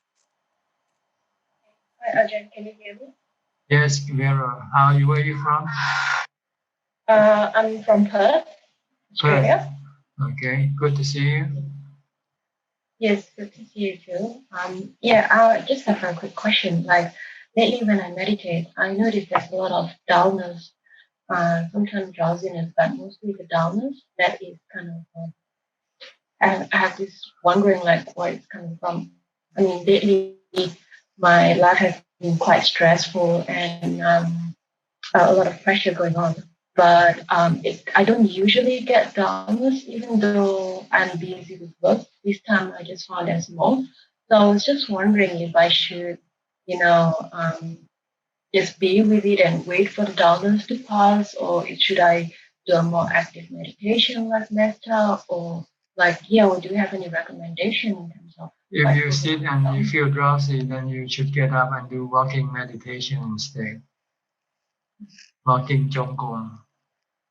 Hi, Ajahn, can you hear me? Yes, Vero. Where are you from? I'm from Perth, Australia. Okay, good to see you. Yes, good to see you too. I just have a quick question. Like lately when I meditate, I notice there's a lot of dullness, sometimes drowsiness, but mostly the dullness that is kind of, I have this wondering like where it's coming from. I mean, lately my life has been quite stressful and a lot of pressure going on. But I don't usually get dullness, even though I'm busy with work. This time I just found there's more. So I was just wondering if I should, just be with it and wait for the dullness to pass, or should I do a more active meditation like metta, or do you have any recommendation in terms of? If you sit and you feel drowsy, then you should get up and do walking meditation instead. Walking Jongkong,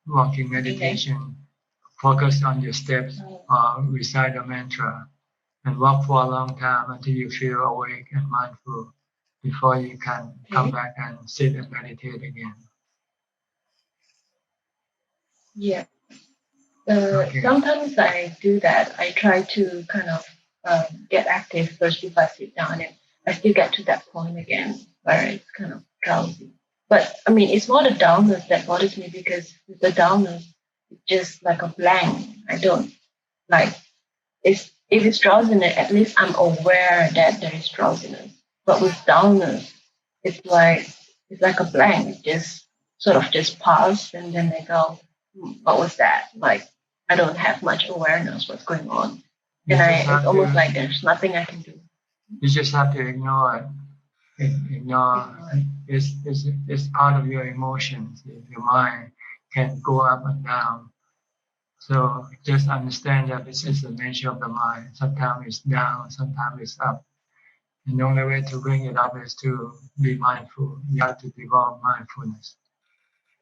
walking meditation, focus on your steps, recite a mantra, and walk for a long time until you feel awake and mindful before you can come back and sit and meditate again. Yeah. Sometimes I do that. I try to kind of get active first before I sit down, and I still get to that point again where it's kind of drowsy. But I mean, it's more the dullness that bothers me, because with the dullness, it's just like a blank. I don't if it's drowsiness, at least I'm aware that there is drowsiness. But with dullness, it's like a blank. It just sort of just pass, and then I go, what was that? Like I don't have much awareness what's going on, and it's almost like there's nothing I can do. You just have to ignore it. Ignore. It's part of your emotions. Your mind can go up and down. So just understand that this is the nature of the mind. Sometimes it's down, sometimes it's up. And the only way to bring it up is to be mindful. You have to develop mindfulness.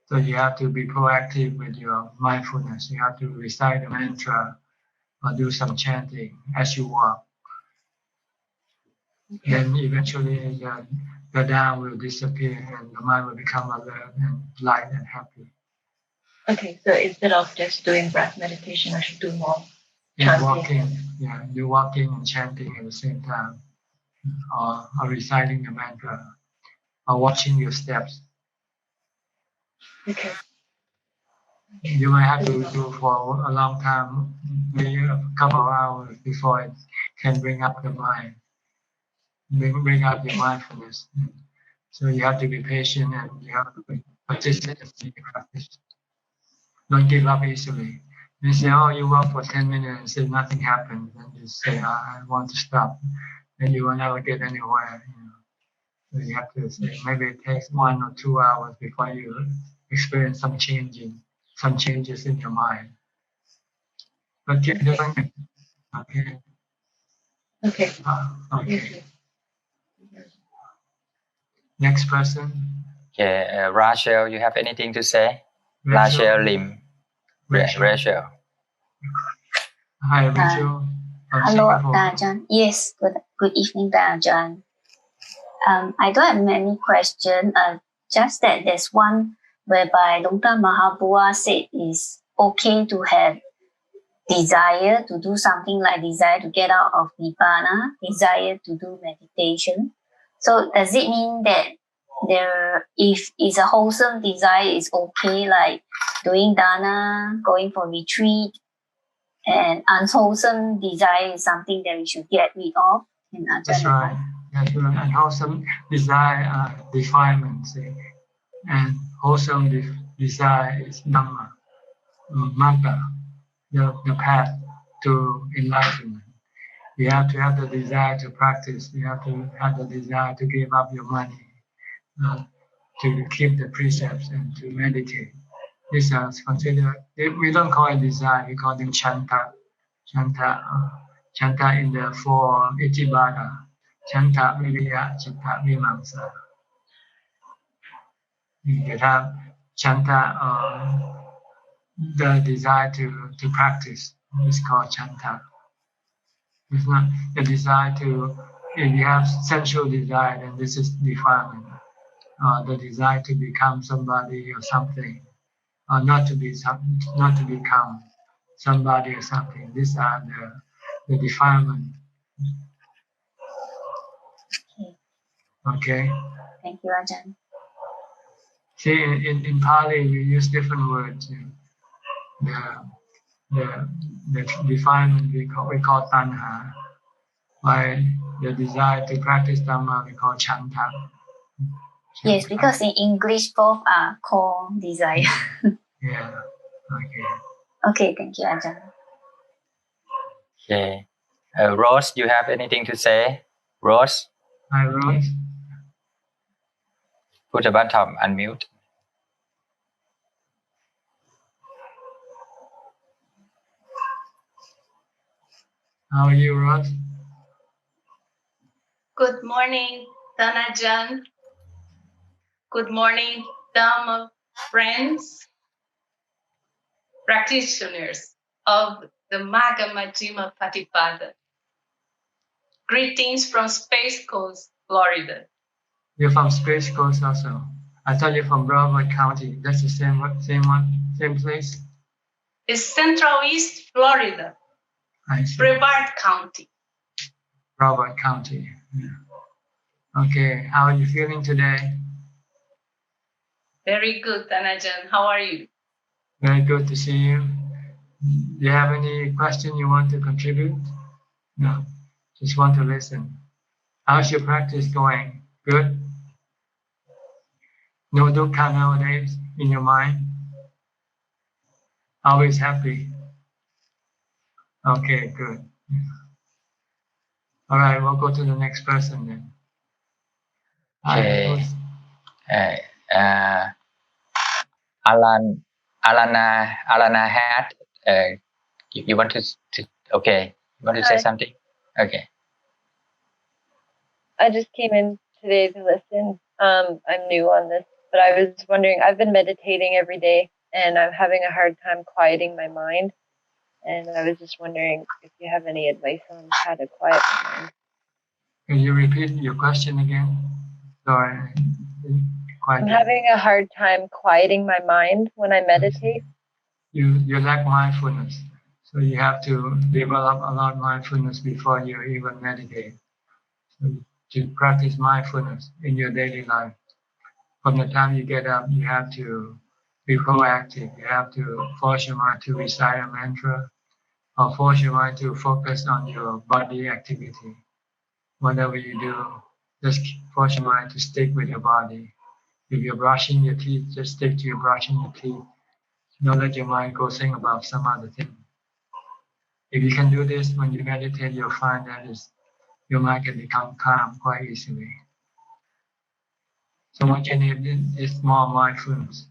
So you have to be proactive with your mindfulness. You have to recite a mantra or do some chanting as you walk. Then eventually the down will disappear and the mind will become alert and light and happy. Okay, so instead of just doing breath meditation, I should do more chanting. Walking, do walking and chanting at the same time, or reciting the mantra, or watching your steps. Okay. You might have to do for a long time, maybe a couple of hours before it can bring up the mind, bring up your mindfulness. So you have to be patient and you have to be persistent in your practice. Don't give up easily. You say, oh, you walk for 10 minutes and say nothing happened. Then you say, I want to stop. Then you will never get anywhere. So you have to say, maybe it takes 1 or 2 hours before you experience some changes in your mind. But keep doing it. Okay. Okay. Okay. Next person. Okay, Rachel, you have anything to say? Rachel Lim. Rachel. Hi, Rachel. Hello, Ajahn. Yes, good evening, Ajahn. I don't have many questions. Just that there's one whereby Dhamma Mahabua said it's okay to have desire to do something like desire to get out of Nibbana, desire to do meditation. So does it mean that if it's a wholesome desire, it's okay, like doing dana, going for retreat, and unwholesome desire is something that we should get rid of? That's right. Unwholesome desire are defilements, and wholesome desire is Dhamma, Magga, the path to enlightenment. You have to have the desire to practice. You have to have the desire to give up your money, to keep the precepts and to meditate. These are considered, we don't call it desire, we call them chanta. Chanta in the 4 Ittibhata. Chanta, Viriya, Chitta, Vimamsa. You have chanta, the desire to practice is called chanta. It's not the desire to, if you have sensual desire, then this is defilement. The desire to become somebody or something, or not to become somebody or something. These are the defilement. Okay. Thank you, Ajahn. See, in Pali we use different words. The defilement we call tanha. By the desire to practice Dhamma we call chanta. Yes, because in English both are called desire. Yeah. Okay. Okay, thank you, Ajahn. Okay. Rose, you have anything to say? Rose? Hi, Rose. Put a button, unmute. How are you, Rose? Good morning, Ajahn. Good morning, Dhamma friends, practitioners of the Magga Majjhima Patipada. Greetings from Space Coast, Florida. You're from Space Coast also. I thought you're from Broward County. That's the same place? It's Central East Florida, Brevard County. Broward County. Yeah. Okay, how are you feeling today? Very good, Ajahn. How are you? Very good to see you. Do you have any question you want to contribute? No, just want to listen. How's your practice going? Good? No dukkha nowadays in your mind? Always happy? Okay, good. All right, we'll go to the next person then. Okay. Alana had. You want to? Okay. You want to say Hi. something? Okay. I just came in today to listen. I'm new on this, but I was wondering, I've been meditating every day and I'm having a hard time quieting my mind. And I was just wondering if you have any advice on how to quiet my mind. Can you repeat your question again? Sorry. I'm having a hard time quieting my mind when I meditate. You lack mindfulness. So you have to develop a lot of mindfulness before you even meditate. So to practice mindfulness in your daily life. From the time you get up, you have to be proactive. You have to force your mind to recite a mantra or force your mind to focus on your body activity. Whatever you do, just force your mind to stick with your body. If you're brushing your teeth, just stick to your brushing your teeth. Don't let your mind go think about some other thing. If you can do this when you meditate, you'll find that your mind can become calm quite easily. So what you need is more mindfulness.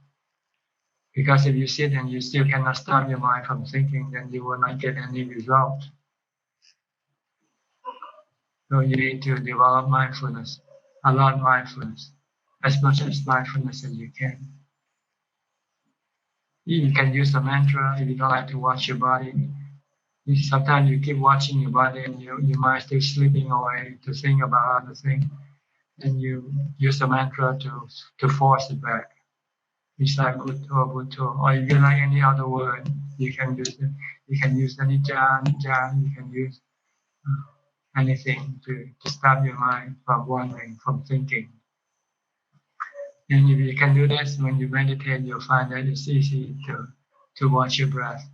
Because if you sit and you still cannot stop your mind from thinking, then you will not get any result. So you need to develop mindfulness, a lot of mindfulness, as much as mindfulness as you can. You can use a mantra if you don't like to watch your body. Sometimes you keep watching your body and your mind still slipping away to think about other things. And you use a mantra to force it back. It's like Bhutto, or if you like any other word, you can use it. You can use any Ajahn, you can use anything to stop your mind from wandering, from thinking. And if you can do this when you meditate, you'll find that it's easy to watch your breath.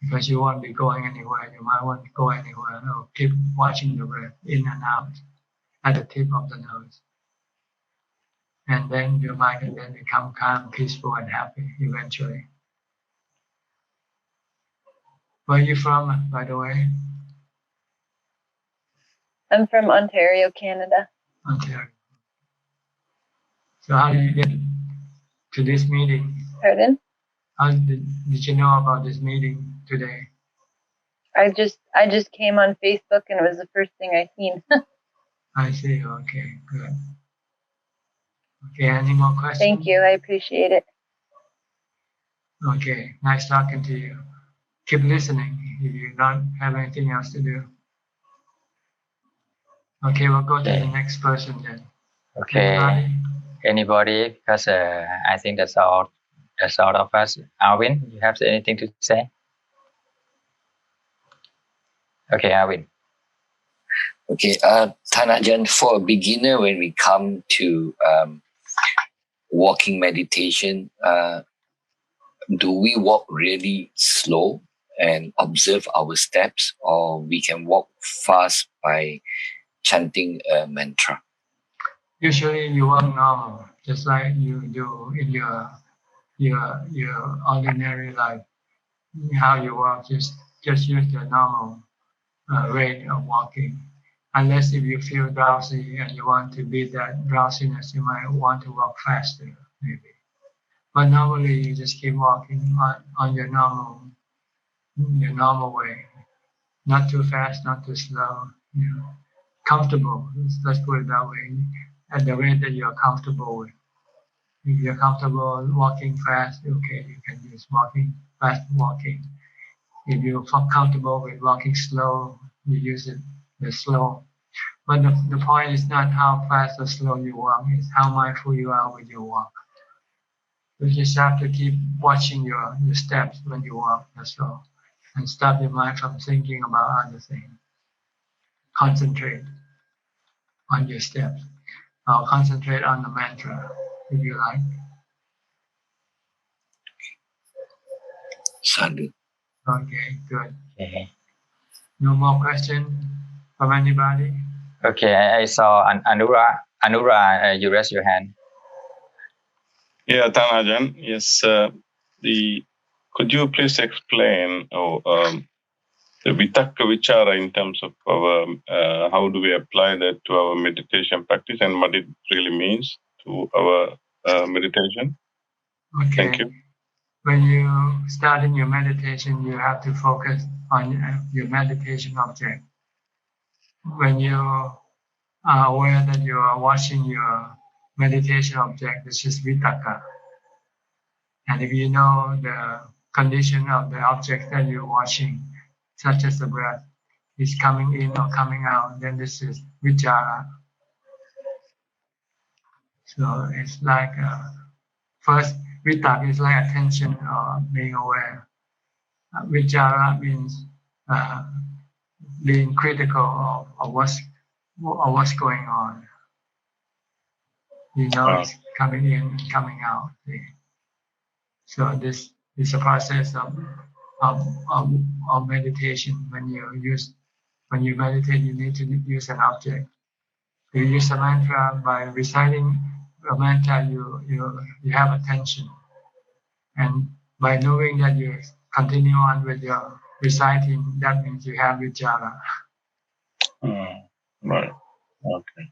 Because you won't be going anywhere, your mind won't go anywhere. You'll keep watching the breath in and out at the tip of the nose. And then your mind can then become calm, peaceful, and happy eventually. Where are you from, by the way? I'm from Ontario, Canada. Ontario. So how did you get to this meeting? Pardon? How did you know about this meeting today? I just came on Facebook and it was the first thing I seen. I see. Okay, good. Okay, any more questions? Thank you. I appreciate it. Okay, nice talking to you. Keep listening if you don't have anything else to do. Okay, we'll go to the next person then. Okay. Anybody? Because I think that's all of us. Alvin, you have anything to say? Okay, Alvin. Okay, Thanajan, for a beginner, when we come to walking meditation, do we walk really slow and observe our steps, or we can walk fast by chanting a mantra? Usually you walk normal, just like you do in your ordinary life. How you walk, just use the normal rate of walking. Unless if you feel drowsy and you want to beat that drowsiness, you might want to walk faster, maybe. But normally you just keep walking on your normal way. Not too fast, not too slow. Comfortable. Let's put it that way. At the rate that you're comfortable with. If you're comfortable walking fast, okay, you can use fast walking. If you're comfortable with walking slow, you use the slow. But the point is not how fast or slow you walk, it's how mindful you are with your walk. You just have to keep watching your steps when you walk, that's all. And stop your mind from thinking about other things. Concentrate on your steps. Or concentrate on the mantra, if you like. Sadhu. Okay, good. Okay. No more questions from anybody? Okay, I saw Anura. Anura, you raise your hand. Yeah, Thanajan. Yes, could you please explain the vitakka vichara in terms of our how do we apply that to our meditation practice and what it really means to our meditation. Okay. Thank you. When you start in your meditation, you have to focus on your meditation object. When you are aware that you are watching your meditation object, this is vitakka. And if you know the condition of the object that you're watching, such as the breath, is coming in or coming out, then this is vichara. So it's like first, vitak is like attention or being aware. Vichara means being critical of what's going on. You know, it's coming in and coming out. So this is a process of meditation. When you meditate, you need to use an object. You use a mantra. By reciting a mantra, you have attention, and by knowing that you continue on with your reciting, that means you have vichara. Right. Okay.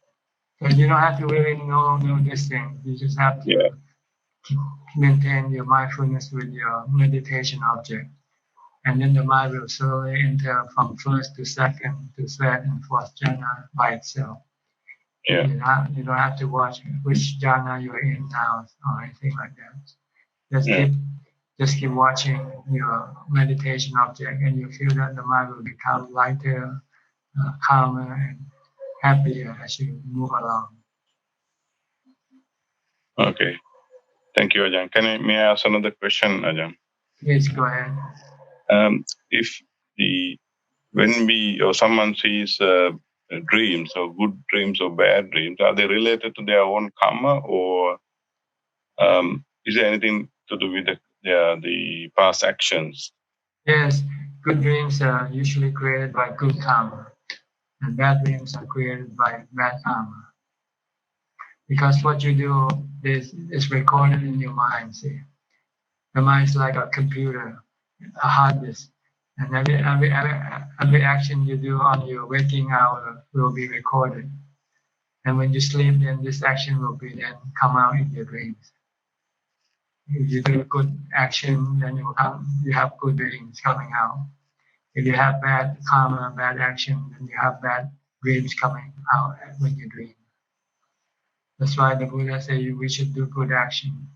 So you don't have to really know this thing. You just have to maintain your mindfulness with your meditation object. And then the mind will slowly enter from first to second to third and fourth jhana by itself. Yeah. You don't have to watch which jhana you're in now or anything like that. Just keep watching your meditation object, and you feel that the mind will become lighter, calmer, and happier as you move along. Okay. Thank you, Ajahn. May I ask another question, Ajahn? Please go ahead. If when we or someone sees dreams or good dreams or bad dreams, are they related to their own karma, or is there anything to do with the past actions? Yes, good dreams are usually created by good karma, and bad dreams are created by bad karma. Because what you do is recorded in your mind. See, the mind is like a computer, a hard disk, and every action you do on your waking hour will be recorded. And when you sleep, then this action will be then come out in your dreams. If you do a good action, then you have good dreams coming out. If you have bad karma, bad action, then you have bad dreams coming out when you dream. That's why the Buddha said we should do good action,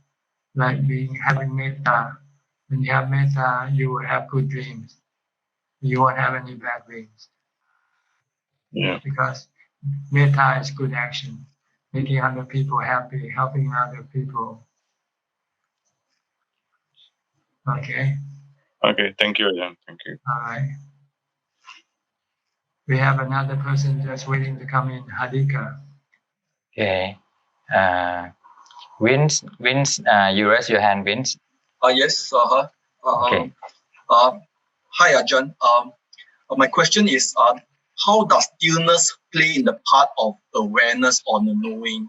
like having metta. When you have metta, you will have good dreams. You won't have any bad dreams. Yeah. Because metta is good action, making other people happy, helping other people. Okay. Okay. Thank you, Ajahn. Thank you. All right. We have another person just waiting to come in, Hadika. Okay. Vince, you raise your hand, Vince. Yes. Okay. Hi, Ajahn. My question is, how does stillness play in the part of awareness or the knowing?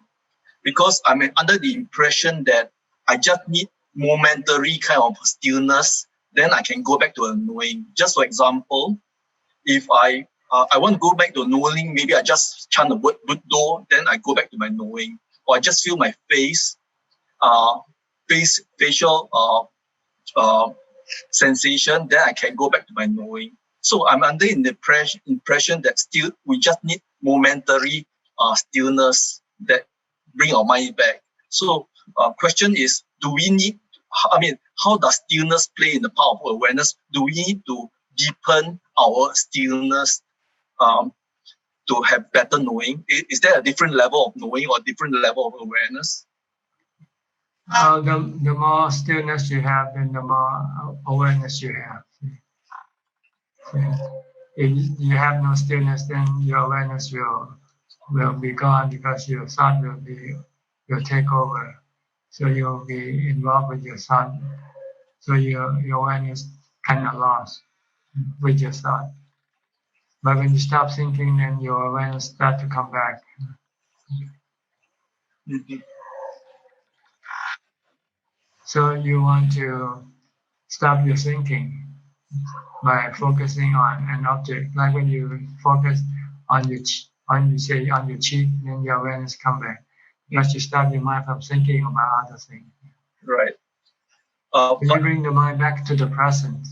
Because I'm under the impression that I just need momentary kind of stillness, then I can go back to a knowing. Just for example, if I want to go back to knowing, maybe I just chant the word Buddha, then I go back to my knowing, or I just feel my facial sensation, then I can go back to my knowing. So I'm under the impression that still we just need momentary stillness that bring our mind back. So question is, how does stillness play in the part of awareness? Do we need to deepen our stillness to have better knowing? Is there a different level of knowing or different level of awareness? The more stillness you have, then the more awareness you have. If you have no stillness, then your awareness will be gone, because your thought will take over. So you'll be involved with your thought. So your awareness kind of lost with your thought. But when you stop thinking, then your awareness starts to come back. Mm-hmm. So you want to stop your thinking. by focusing on an object. Like when you focus on your cheek, then your awareness come back. Because you stop your mind from thinking about other things. Right. If you bring the mind back to the present,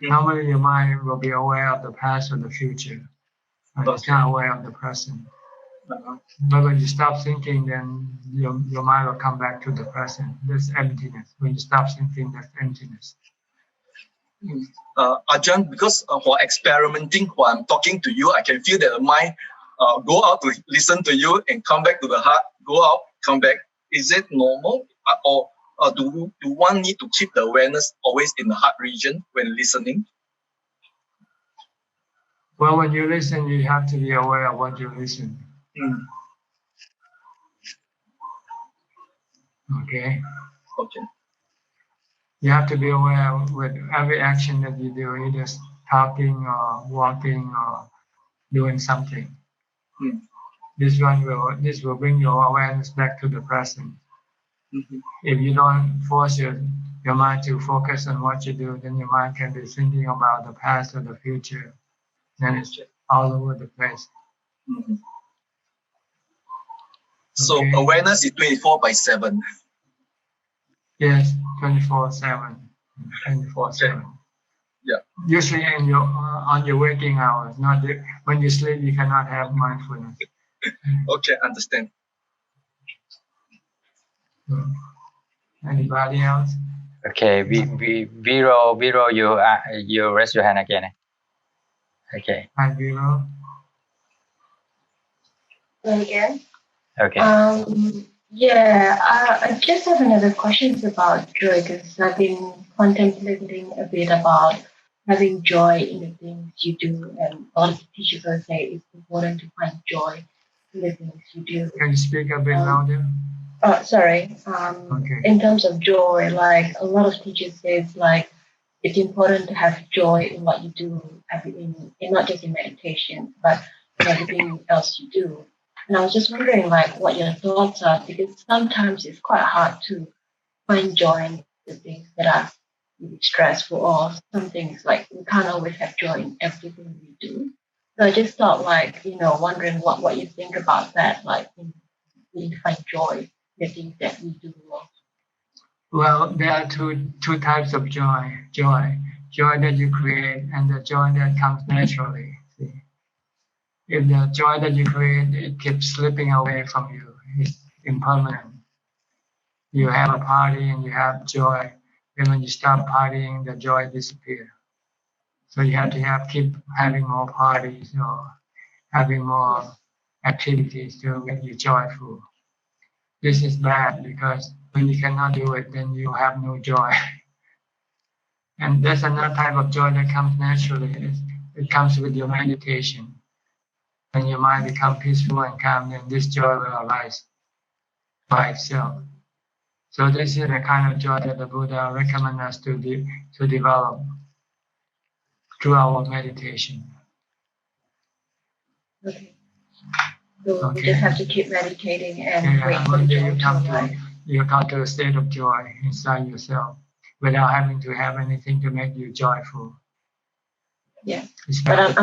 normally your mind will be aware of the past or the future. But it's not aware of the present. But when you stop thinking, then your mind will come back to the present. There's emptiness. When you stop thinking, there's emptiness. Ajahn, because while experimenting, while I'm talking to you, I can feel that the mind go out to listen to you and come back to the heart, go out, come back. Is it normal? Or do one need to keep the awareness always in the heart region when listening? Well, when you listen, you have to be aware of what you listen. Okay? Okay. You have to be aware with every action that you do, either talking or walking or doing something. This will bring your awareness back to the present. If you don't force your mind to focus on what you do, then your mind can be thinking about the past or the future. Then it's all over the place. So awareness is 24/7. Yes, 24/7. 24/7. Yeah. Usually on your waking hours, not when you sleep, you cannot have mindfulness. Okay, understand. Anybody else? Okay, Viro, you raise your hand again. Okay. Hi, Viro. Again? Okay. Yeah, I just have another question about joy because I've been contemplating a bit about having joy in the things you do, and a lot of teachers will say it's important to find joy in the things you do. Can you speak a bit louder? Sorry. In terms of joy, like a lot of teachers say, it's like it's important to have joy in what you do, in not just in meditation, but in everything else you do. And I was just wondering, like, what your thoughts are, because sometimes it's quite hard to find joy in the things that are really stressful, or some things like we can't always have joy in everything we do. So I just thought, like, wondering what you think about that, like, we find joy in the things that we do. Well, there are two types of joy. Joy that you create and the joy that comes naturally. See? If the joy that you create, it keeps slipping away from you. It's impermanent. You have a party and you have joy. And when you stop partying, the joy disappears. So you have to keep having more parties or having more activities to make you joyful. This is bad because when you cannot do it, then you have no joy. And there's another type of joy that comes naturally. It comes with your meditation. When your mind becomes peaceful and calm, then this joy will arise by itself. So this is the kind of joy that the Buddha recommends us to develop through our meditation. Okay. So we just have to keep meditating and wait for the joy to arise. You come to a state of joy inside yourself without having to have anything to make you joyful. Yeah, but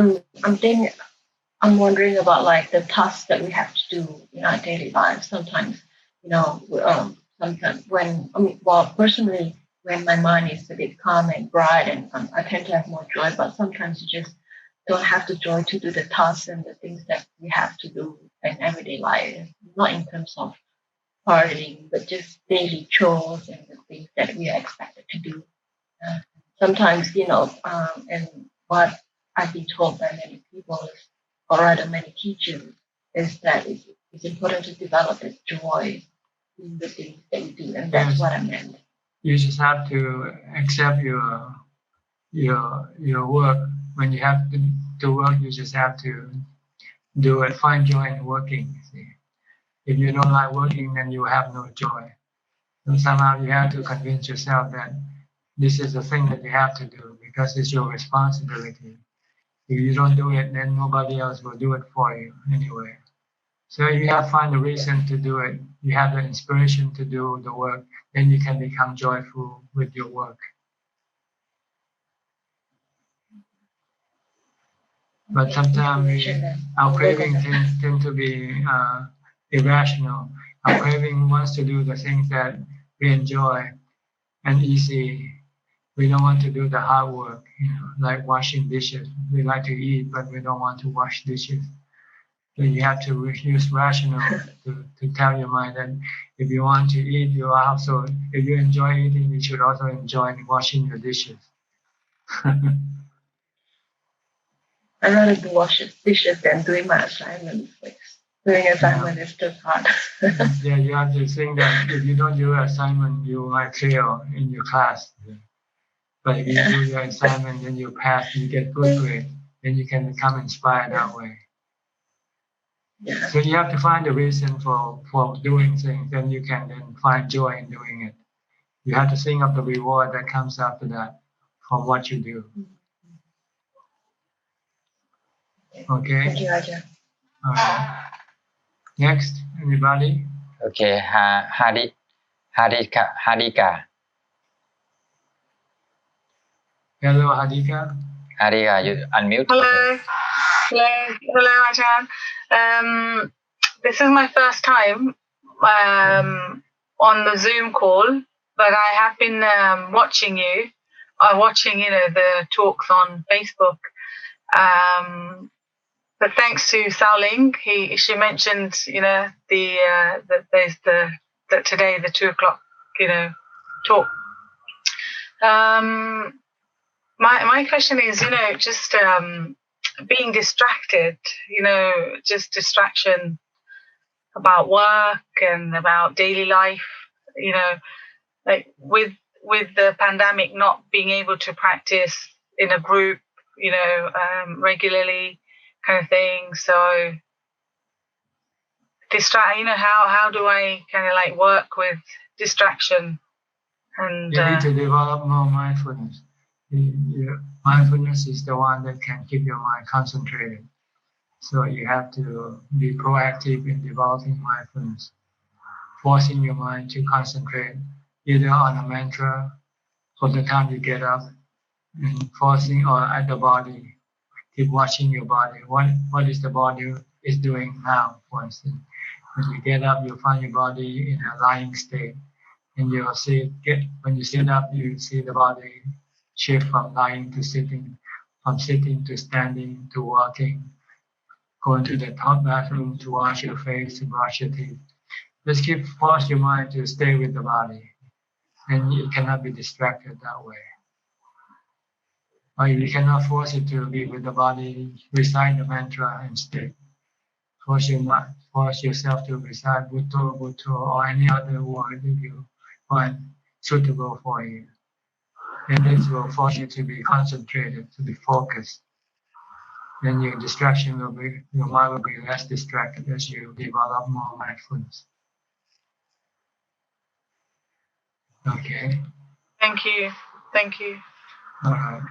I'm wondering about like the tasks that we have to do in our daily lives. Sometimes, sometimes personally, when my mind is a bit calm and bright, and I tend to have more joy. But sometimes you just don't have the joy to do the tasks and the things that we have to do in everyday life. Not in terms of partying, but just daily chores and the things that we are expected to do. Sometimes, and what I've been told by many people, or rather many teachers, is that it's important to develop this joy in the things that we do, and that's what I meant. You just have to accept your work. When you have to work, you just have to do it. Find joy in working. See? If you don't like working, then you have no joy. So somehow you have to convince yourself that this is the thing that you have to do because it's your responsibility. If you don't do it, then nobody else will do it for you anyway. So if you have to find a reason to do it, you have the inspiration to do the work, then you can become joyful with your work. But sometimes our craving tend to be irrational. Our craving wants to do the things that we enjoy and easy. We don't want to do the hard work, like washing dishes. We like to eat, but we don't want to wash dishes. So you have to use rational to tell your mind that if you want to eat, you also, if you enjoy eating, you should also enjoy washing your dishes. I'd rather do washing dishes than doing my assignments. Like, doing assignment is just hard. Yeah, you have to think that if you don't do an assignment, you might fail in your class. But if you do your assignment, then you pass, you get good grade, then you can become inspired that way. Yeah. So you have to find a reason for doing things, then you can then find joy in doing it. You have to think of the reward that comes after that from what you do. Okay. Thank you, Ajahn. All right. Next, anybody? Okay, Hadika. Hello, Hadika. Hadika, you unmute. Hello. Okay. Hello, Ajahn. This is my first time on the Zoom call, but I have been watching you. Watching, the talks on Facebook. But thanks to Sao Ling, she mentioned, that there's that today the 2:00, talk. My question is, just being distracted, just distraction about work and about daily life, like with the pandemic, not being able to practice in a group, regularly, kind of thing. So how do I kind of like work with distraction? And you need to develop more mindfulness. Mindfulness is the one that can keep your mind concentrated. So you have to be proactive in developing mindfulness, forcing your mind to concentrate either on a mantra for the time you get up, and forcing or at the body. Keep watching your body. What is the body is doing now, for instance. When you get up, you find your body in a lying state. And you'll see when you sit up, you see the body shift from lying to sitting, from sitting to standing to walking, going to the top bathroom to wash your face, to brush your teeth. Just force your mind to stay with the body, and you cannot be distracted that way. Or if you cannot force it to be with the body, recite the mantra instead. Force yourself to recite Bhutto, Bhutto, or any other word that you find suitable for you. And this will force you to be concentrated, to be focused. Then your mind will be less distracted as you develop more mindfulness. Okay. Thank you. All right.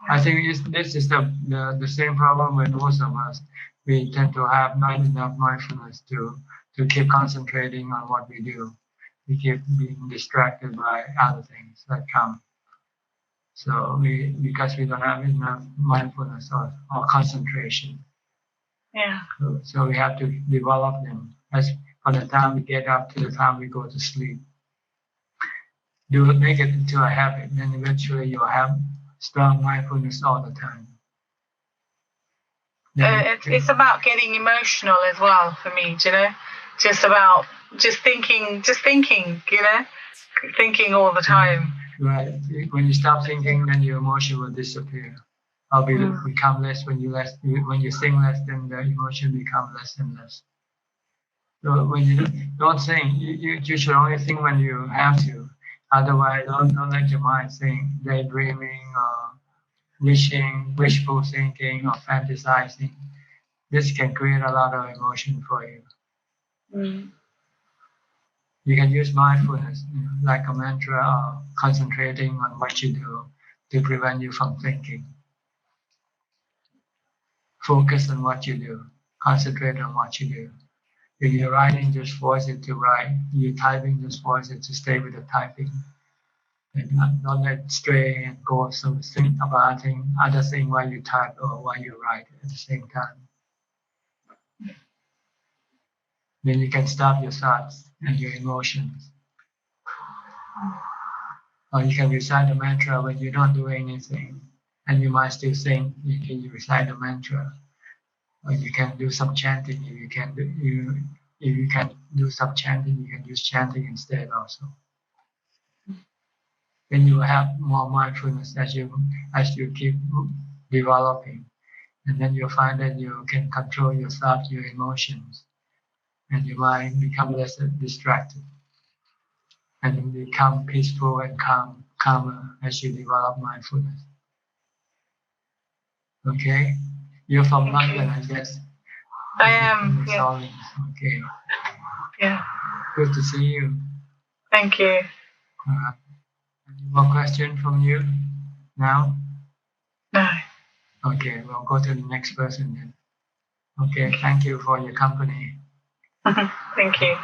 I think this is the same problem with most of us. We tend to have not enough mindfulness to keep concentrating on what we do. We keep being distracted by other things that come. So because we don't have enough mindfulness or concentration. Yeah. So we have to develop them as from the time we get up to the time we go to sleep. Make it into a habit, and eventually you'll have strong mindfulness all the time. It's about getting emotional as well for me, just thinking, thinking all the time. Right. When you stop thinking, then your emotion will disappear. Or become less when you think less, then the emotion become less and less. So when you don't think, you should only think when you have to. Otherwise, don't let your mind think daydreaming or wishing, wishful thinking or fantasizing. This can create a lot of emotion for you. You can use mindfulness, like a mantra or concentrating on what you do to prevent you from thinking. Focus on what you do. Concentrate on what you do. If you're writing, just force it to write. If you're typing, just force it to stay with the typing. Don't let stray and go. So think about other thing while you type or while you write at the same time. Then you can stop your thoughts and your emotions. Or you can recite the mantra when you don't do anything, and you might still think. You can recite the mantra, or you can do some chanting. If you can do some chanting, you can use chanting instead also. Then you will have more mindfulness as you keep developing, and then you'll find that you can control your thoughts, your emotions, and your mind become less distracted, and become peaceful and calmer as you develop mindfulness. Okay, you're from London, I guess. I am. Yeah. Okay. Yeah. Good to see you. Thank you. Any more questions from you now? No. Okay, we'll go to the next person then. Okay, thank you for your company. Thank you.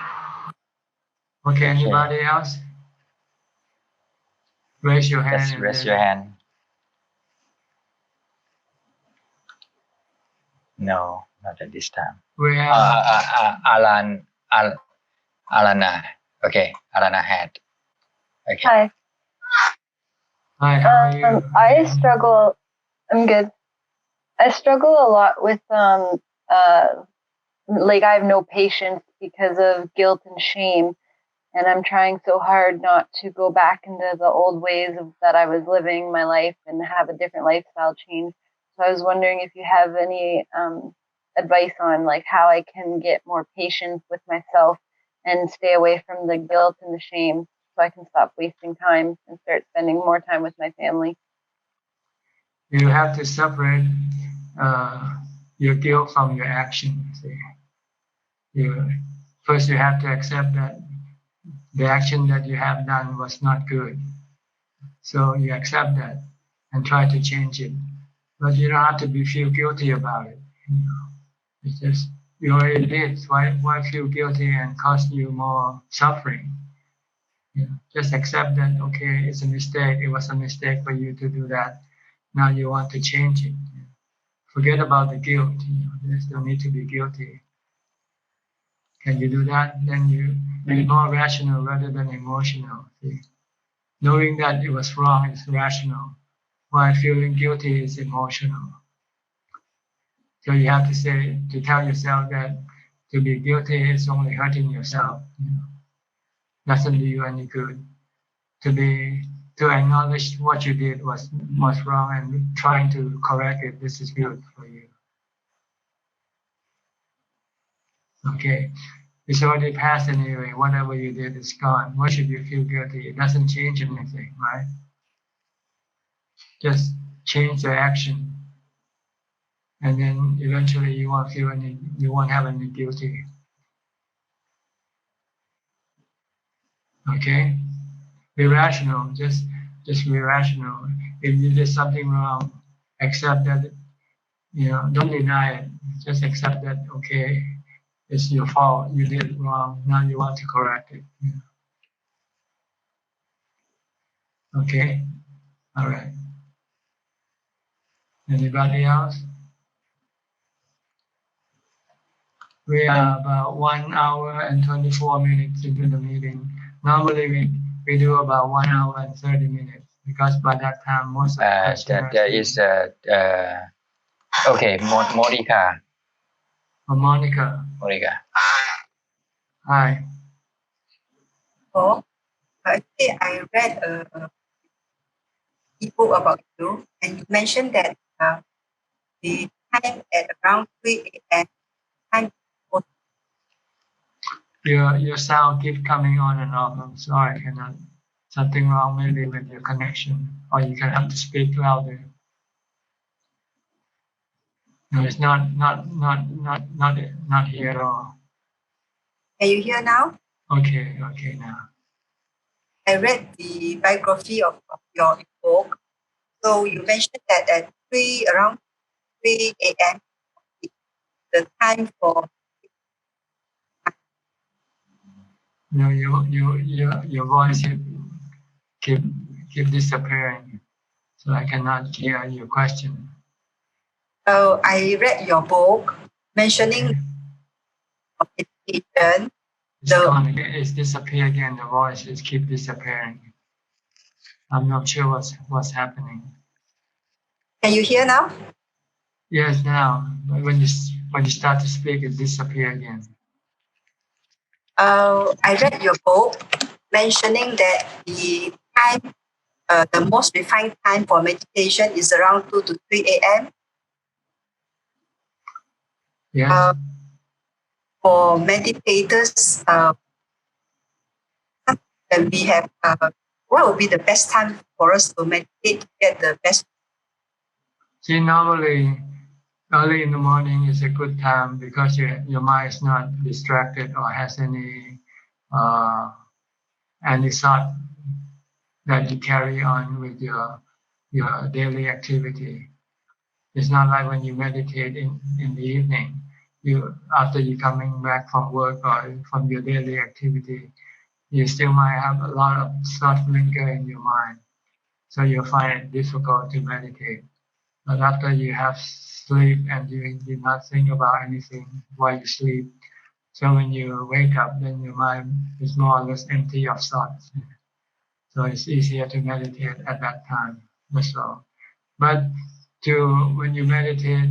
Okay, anybody else? Raise your hand. Just raise your hand. No, not at this time. Alana. Okay, Alana had. Okay. Hi. Hi, how are you? I struggle. I'm good. I struggle a lot with like I have no patience because of guilt and shame, and I'm trying so hard not to go back into the old ways that I was living my life and have a different lifestyle change. So I was wondering if you have any advice on like how I can get more patience with myself and stay away from the guilt and the shame, so I can stop wasting time and start spending more time with my family. You have to separate your guilt from your action. First, you have to accept that the action that you have done was not good. So you accept that and try to change it. But you don't have to feel guilty about it. It's just you already did. Why feel guilty and cause you more suffering? Just accept that, okay, it's a mistake. It was a mistake for you to do that. Now you want to change it. Forget about the guilt. There's no need to be guilty. Can you do that? Then you be more rational rather than emotional. See? Knowing that it was wrong is rational, while feeling guilty is emotional. So you have to tell yourself that to be guilty is only hurting yourself. Doesn't do you any good. To acknowledge what you did was wrong and trying to correct it, this is good for you. Okay. It's already past anyway. Whatever you did is gone. Why should you feel guilty? It doesn't change anything, right? Just change the action, and then eventually you won't have any guilty. Okay? Be rational. Just be rational. If you did something wrong, accept that. Don't deny it. Just accept that. Okay, it's your fault. You did it wrong. Now you want to correct it. Okay? All right. Anybody else? We are about 1 hour and 24 minutes into the meeting. Normally we do about 1 hour and 30 minutes because by that time most of the questions there is okay, Monica. Monica. Hi. Oh, actually, I read a ebook about you, and you mentioned that the time at around 3 a.m. time. Your sound keeps coming on and off. I'm sorry, something wrong maybe with your connection, or you can have to speak louder. No, it's not here at all. Can you hear now? Okay, now. I read the biography of your book. So you mentioned that at around 3 a.m. the time for. No, your voice keep keep disappearing. So I cannot hear your question. Oh, I read your book mentioning meditation. It's disappear again. The voice is keep disappearing. I'm not sure what's happening. Can you hear now? Yes, now. But when you start to speak, it disappear again. I read your book mentioning that the time, the most refined time for meditation is around 2 to 3 a.m. Yes. For meditators, and we have what would be the best time for us to meditate to get the best? See, normally early in the morning is a good time because your mind is not distracted or has any thought that you carry on with your daily activity. It's not like when you meditate in the evening, after you coming back from work or from your daily activity, you still might have a lot of thoughts linger in your mind. So you'll find it difficult to meditate. But after you have sleep and you do not think about anything while you sleep, so when you wake up, then your mind is more or less empty of thoughts. So it's easier to meditate at that time. That's all. But when you meditate,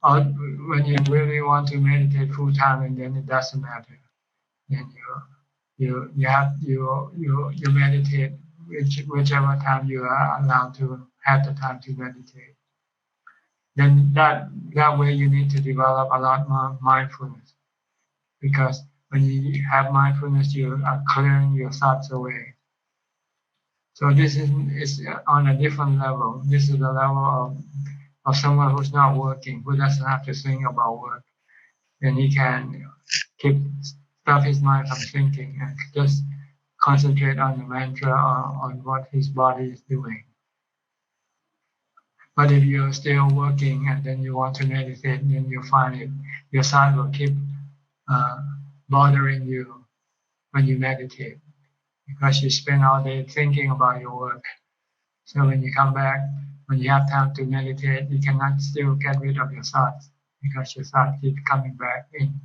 or when you really want to meditate full time, and then it doesn't matter. Then you meditate whichever time you are allowed to have the time to meditate. Then that way you need to develop a lot more mindfulness, because when you have mindfulness, you are clearing your thoughts away. So this is on a different level. This is the level of someone who's not working, who doesn't have to think about work. Then he can stop his mind from thinking and just concentrate on the mantra or on what his body is doing. But if you're still working and then you want to meditate, then you find your thought will keep bothering you when you meditate, because you spend all day thinking about your work. So when you come back, when you have time to meditate, you cannot still get rid of your thoughts, because your thoughts keep coming back in.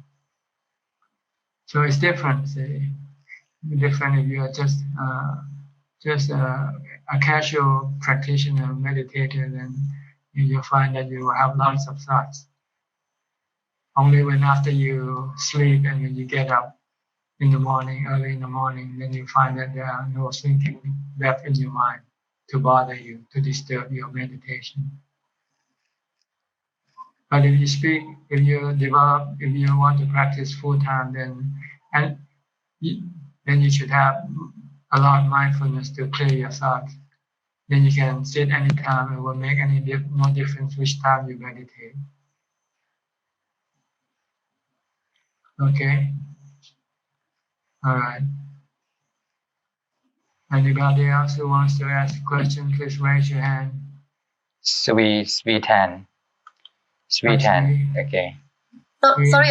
So it's different. Different if you are just a casual practitioner, meditator, then you'll find that you will have lots of thoughts. Only when after you sleep and when you get up in the morning, early in the morning, then you find that there are no thinking left in your mind to bother you, to disturb your meditation. But if you want to practice full time, then you should have a lot of mindfulness to clear your thoughts. Then you can sit anytime. It will make no difference which time you meditate. Okay? All right. Anybody else who wants to ask a question, please raise your hand. Sweet hand. Okay. Sorry,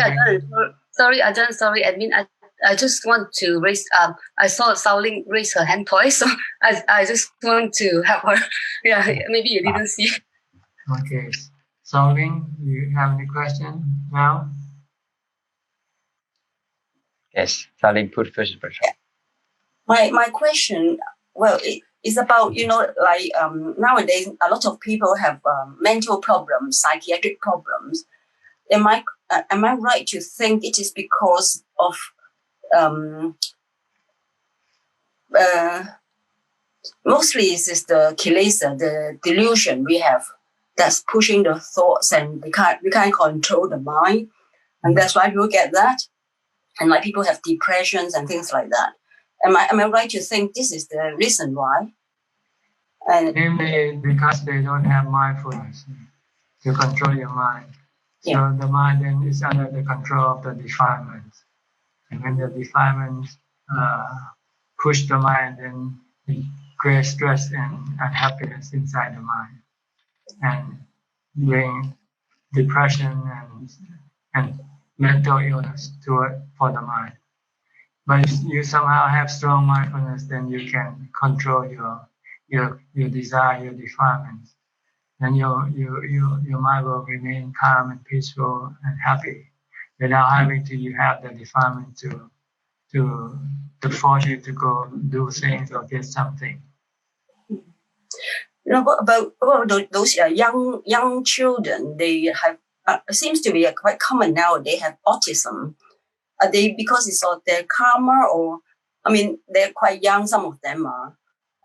Ajahn. Sorry, admin. I just want to raise. I saw Sauling raise her hand twice, so I just want to help her. Yeah, maybe you didn't see. Okay, Sauling, you have any question now? Yes, Sauling, put first. My question, well, it's about, like nowadays a lot of people have mental problems, psychiatric problems. Am I right to think it is because of mostly it is the kilesa, the delusion we have, that's pushing the thoughts, and we can't control the mind, and that's why people get that, and like people have depressions and things like that. Am I right to think this is the reason why? And mainly because they don't have mindfulness to control your mind. So the mind then is under the control of the defilements. And when the defilements push the mind, then it creates stress and unhappiness inside the mind, and bring depression and mental illness for the mind. But if you somehow have strong mindfulness, then you can control your desire, your defilements, then your mind will remain calm and peaceful and happy, without having to you have the defilement to force you to go do things or get something. What about those young children? They have seems to be quite common now. They have autism. Are they because it's of their karma, or I mean they're quite young? Some of them are,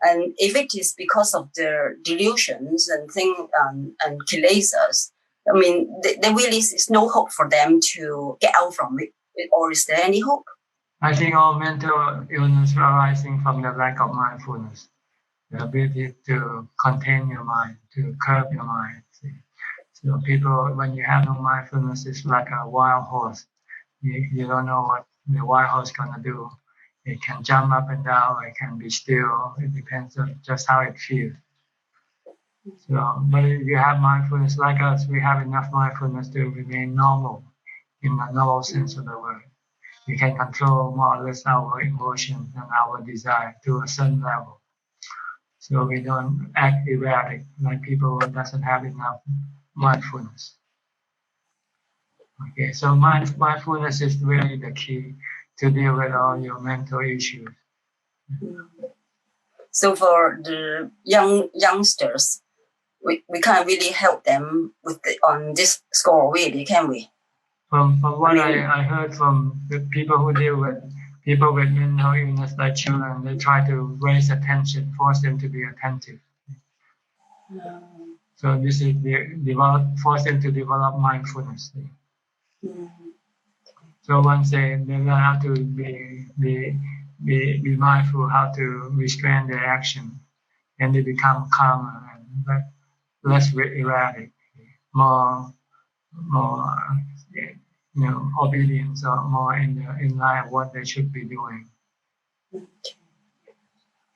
and if it is because of their delusions and and kilesas, I mean there really is no hope for them to get out from it. Or is there any hope? I think all mental illness arising from the lack of mindfulness, the ability to contain your mind, to curb your mind. So people, when you have no mindfulness, it's like a wild horse. You don't know what the wild horse is going to do. It can jump up and down, it can be still. It depends on just how it feels. So, but if you have mindfulness like us, we have enough mindfulness to remain normal in the normal sense of the word. We can control more or less our emotions and our desire to a certain level. So we don't act erratic like people who doesn't have enough mindfulness. Okay, so mindfulness is really the key to deal with all your mental issues. So for the youngsters, we can't really help them with on this score, really, can we? From what I heard from the people who deal with people with mental illness like children, they try to raise attention, force them to be attentive. So this is force them to develop mindfulness. So once they learn how to be mindful, how to restrain their action, and they become calmer and less erratic, more obedience, or more in line with what they should be doing.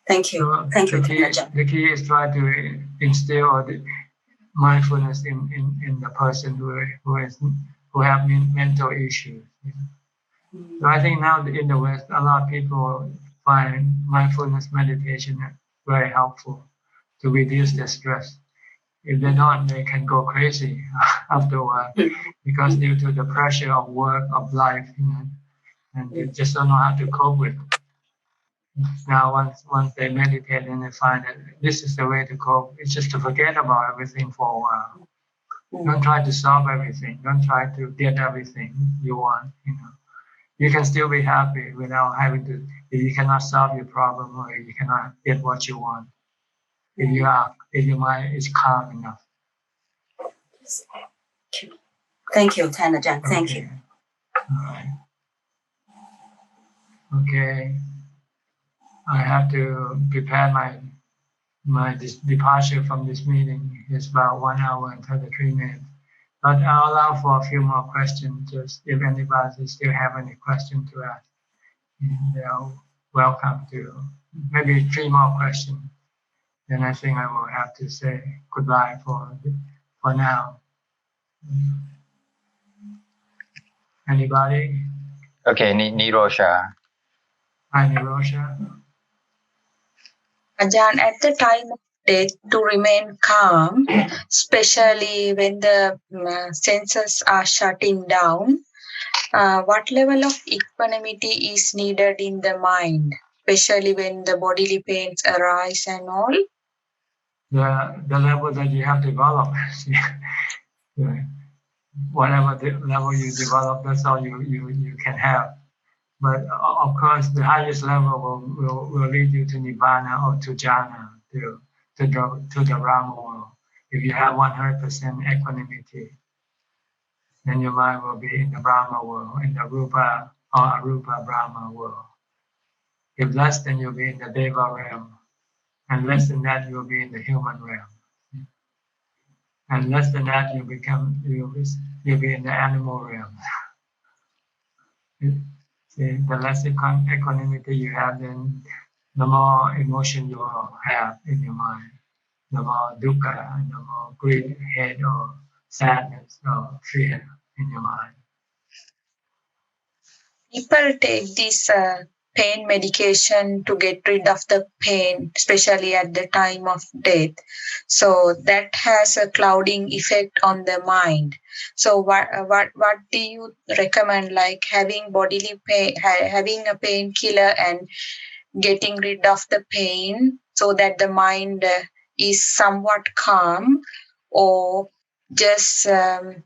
Thank you. So Thank you. The key is try to instill the mindfulness in the person who have mental issues. So I think now in the West, a lot of people find mindfulness meditation very helpful to reduce their stress. If they're not, they can go crazy after a while because due to the pressure of work, of life, and they just don't know how to cope with it. Now, once they meditate and they find that this is the way to cope, it's just to forget about everything for a while. Don't try to solve everything. Don't try to get everything you want. You can still be happy without having to. If you cannot solve your problem or you cannot get what you want, if your mind is calm enough. Thank you, Ajahn. Thank you. All right. Okay. I have to prepare my departure from this meeting. It's about 1 hour and 33 minutes. But I'll allow for a few more questions, just if anybody still have any question to ask. They are welcome to maybe 3 more questions. Then I think I will have to say goodbye for now. Anybody? Okay, Nirosha. Hi, Nirosha. Ajahn, at the time of death, to remain calm, especially when the senses are shutting down, what level of equanimity is needed in the mind, especially when the bodily pains arise and all? The level that you have developed. Whatever the level you develop, that's all you can have. But of course, the highest level will lead you to Nibbana or to Jhana, to the Brahma world. If you have 100% equanimity, then your mind will be in the Brahma world, in the Rupa or Arupa Brahma world. If less, then you'll be in the Deva realm. And less than that, you'll be in the human realm. And less than that, you'll be in the animal realm. The less equanimity you have, then the more emotion you will have in your mind, the more dukkha, and the more greed, hate, or sadness, or fear in your mind. People take this pain medication to get rid of the pain, especially at the time of death. So that has a clouding effect on the mind. So what do you recommend, like having bodily pain, having a painkiller and getting rid of the pain so that the mind is somewhat calm, or just remain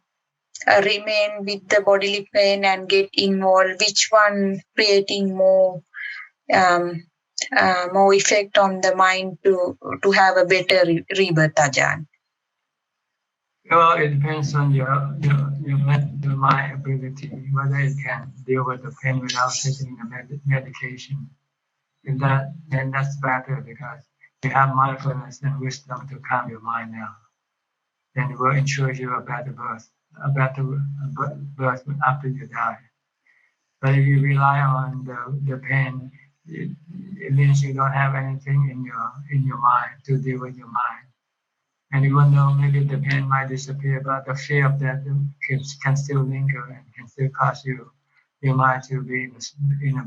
with the bodily pain and get involved? Which one creating more effect on the mind to have a better rebirth, Ajahn? Well, it depends on your mind ability, whether it can deal with the pain without taking the medication. If that, then that's better, because you have mindfulness and wisdom to calm your mind now. Then it will ensure you a better birth after you die. But if you rely on the pain, it means you don't have anything in your mind to deal with your mind. And even though maybe the pain might disappear, but the fear of that can still linger and can still cause your mind to be in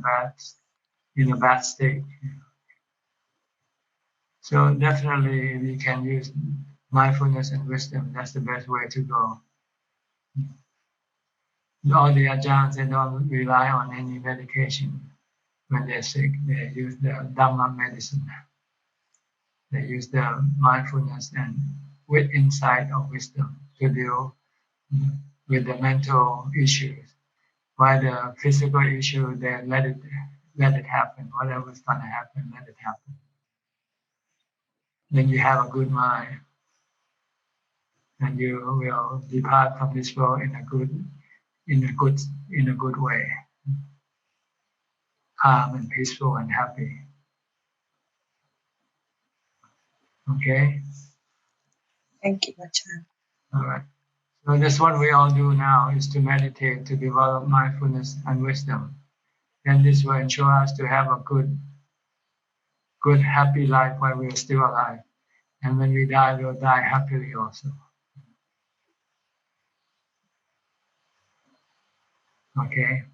a bad state. So definitely we can use mindfulness and wisdom. That's the best way to go. All the Ajahns, they don't rely on any medication when they're sick. They use the Dhamma medicine. They use the mindfulness and with insight of wisdom to deal with the mental issues. While the physical issue, they let it happen. Whatever's going to happen, let it happen. Then you have a good mind, and you will depart from this world in a good way, calm and peaceful and happy. Okay. Thank you, Ajahn. All right. So that's what we all do now, is to meditate, to develop mindfulness and wisdom. And this will ensure us to have a good, happy life while we are still alive. And when we die, we'll die happily also. Okay.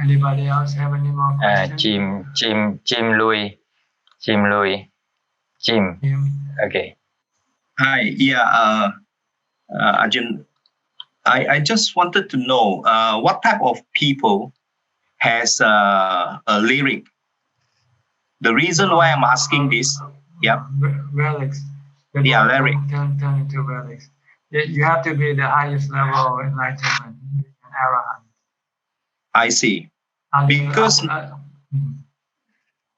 Anybody else have any more questions? Jim. Okay. Hi. Yeah. Ajahn, I just wanted to know what type of people has a lyric. The reason why I'm asking this, relics. Yeah, lyric. Turn into relics. You have to be the highest level of enlightenment, an arahant. I see.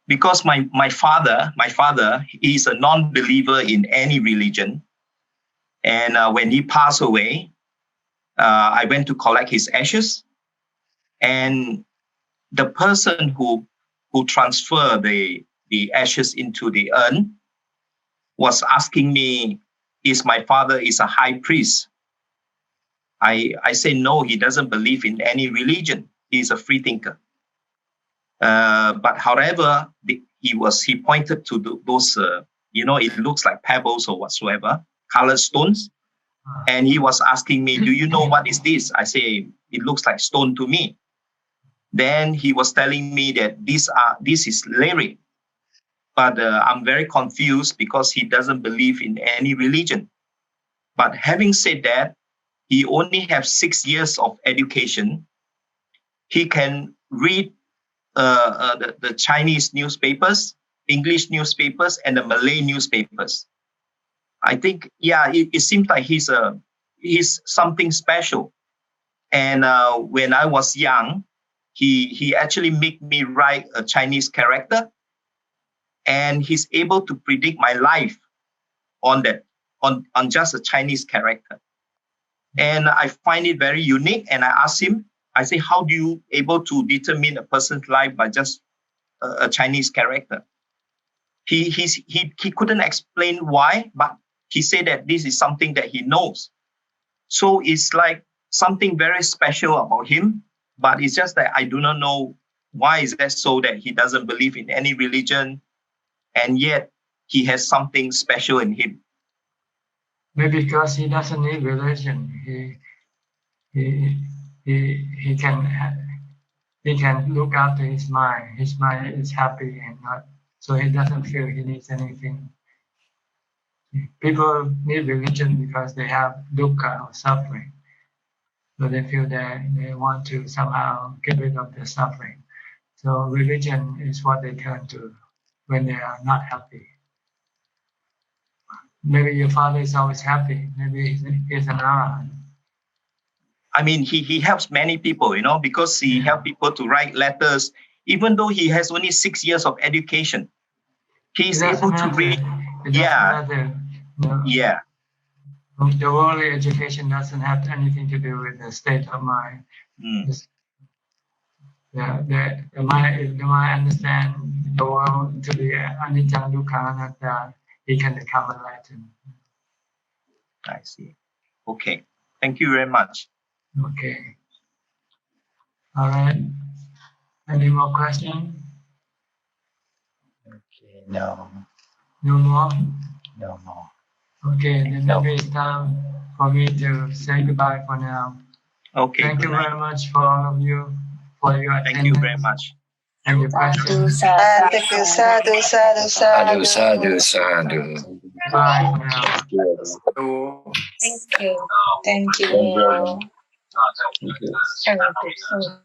Because my father is a non-believer in any religion, and when he passed away, I went to collect his ashes, and the person who transferred the ashes into the urn was asking me, "Is my father is a high priest?" I say no, he doesn't believe in any religion. He's a free thinker. But however, he pointed to those, it looks like pebbles or whatsoever, colored stones. And he was asking me, "Do you know what is this?" I say, "It looks like stone to me." Then he was telling me that this is lyric. But I'm very confused because he doesn't believe in any religion. But having said that, he only has 6 years of education. He can read the Chinese newspapers, English newspapers, and the Malay newspapers. I think, it seems like he's something special. And when I was young, he actually made me write a Chinese character, and he's able to predict my life on just a Chinese character. And I find it very unique. And I asked him, I say, "How do you able to determine a person's life by just a Chinese character?" He couldn't explain why, but he said that this is something that he knows. So it's like something very special about him, but it's just that I do not know why is that so, that he doesn't believe in any religion, and yet he has something special in him. Maybe because he doesn't need religion. He can he can look after his mind. His mind is happy and not, so he doesn't feel he needs anything. People need religion because they have dukkha or suffering. So they feel that they want to somehow get rid of their suffering. So religion is what they turn to when they are not happy. Maybe your father is always happy. Maybe he's an arahant. I mean, he helps many people, because he helps people to write letters, even though he has only 6 years of education. He's able to read. Yeah. No. Yeah. The worldly education doesn't have anything to do with the state of mind. The mind understand the world to be anicca, dukkha, anatta, he can become enlightened. I see. Okay. Thank you very much. Okay. All right. Any more questions? Okay, no. No more? No more. Okay, then maybe it's time for me to say goodbye for now. Okay. Thank you very much for all of you for your attendance. Thank you very much. And your questions. Thank you. Sadhu, sadhu, sadhu. Sadhu, sadhu. Bye for now. Thank you. Thank you. Thank you. Thank you.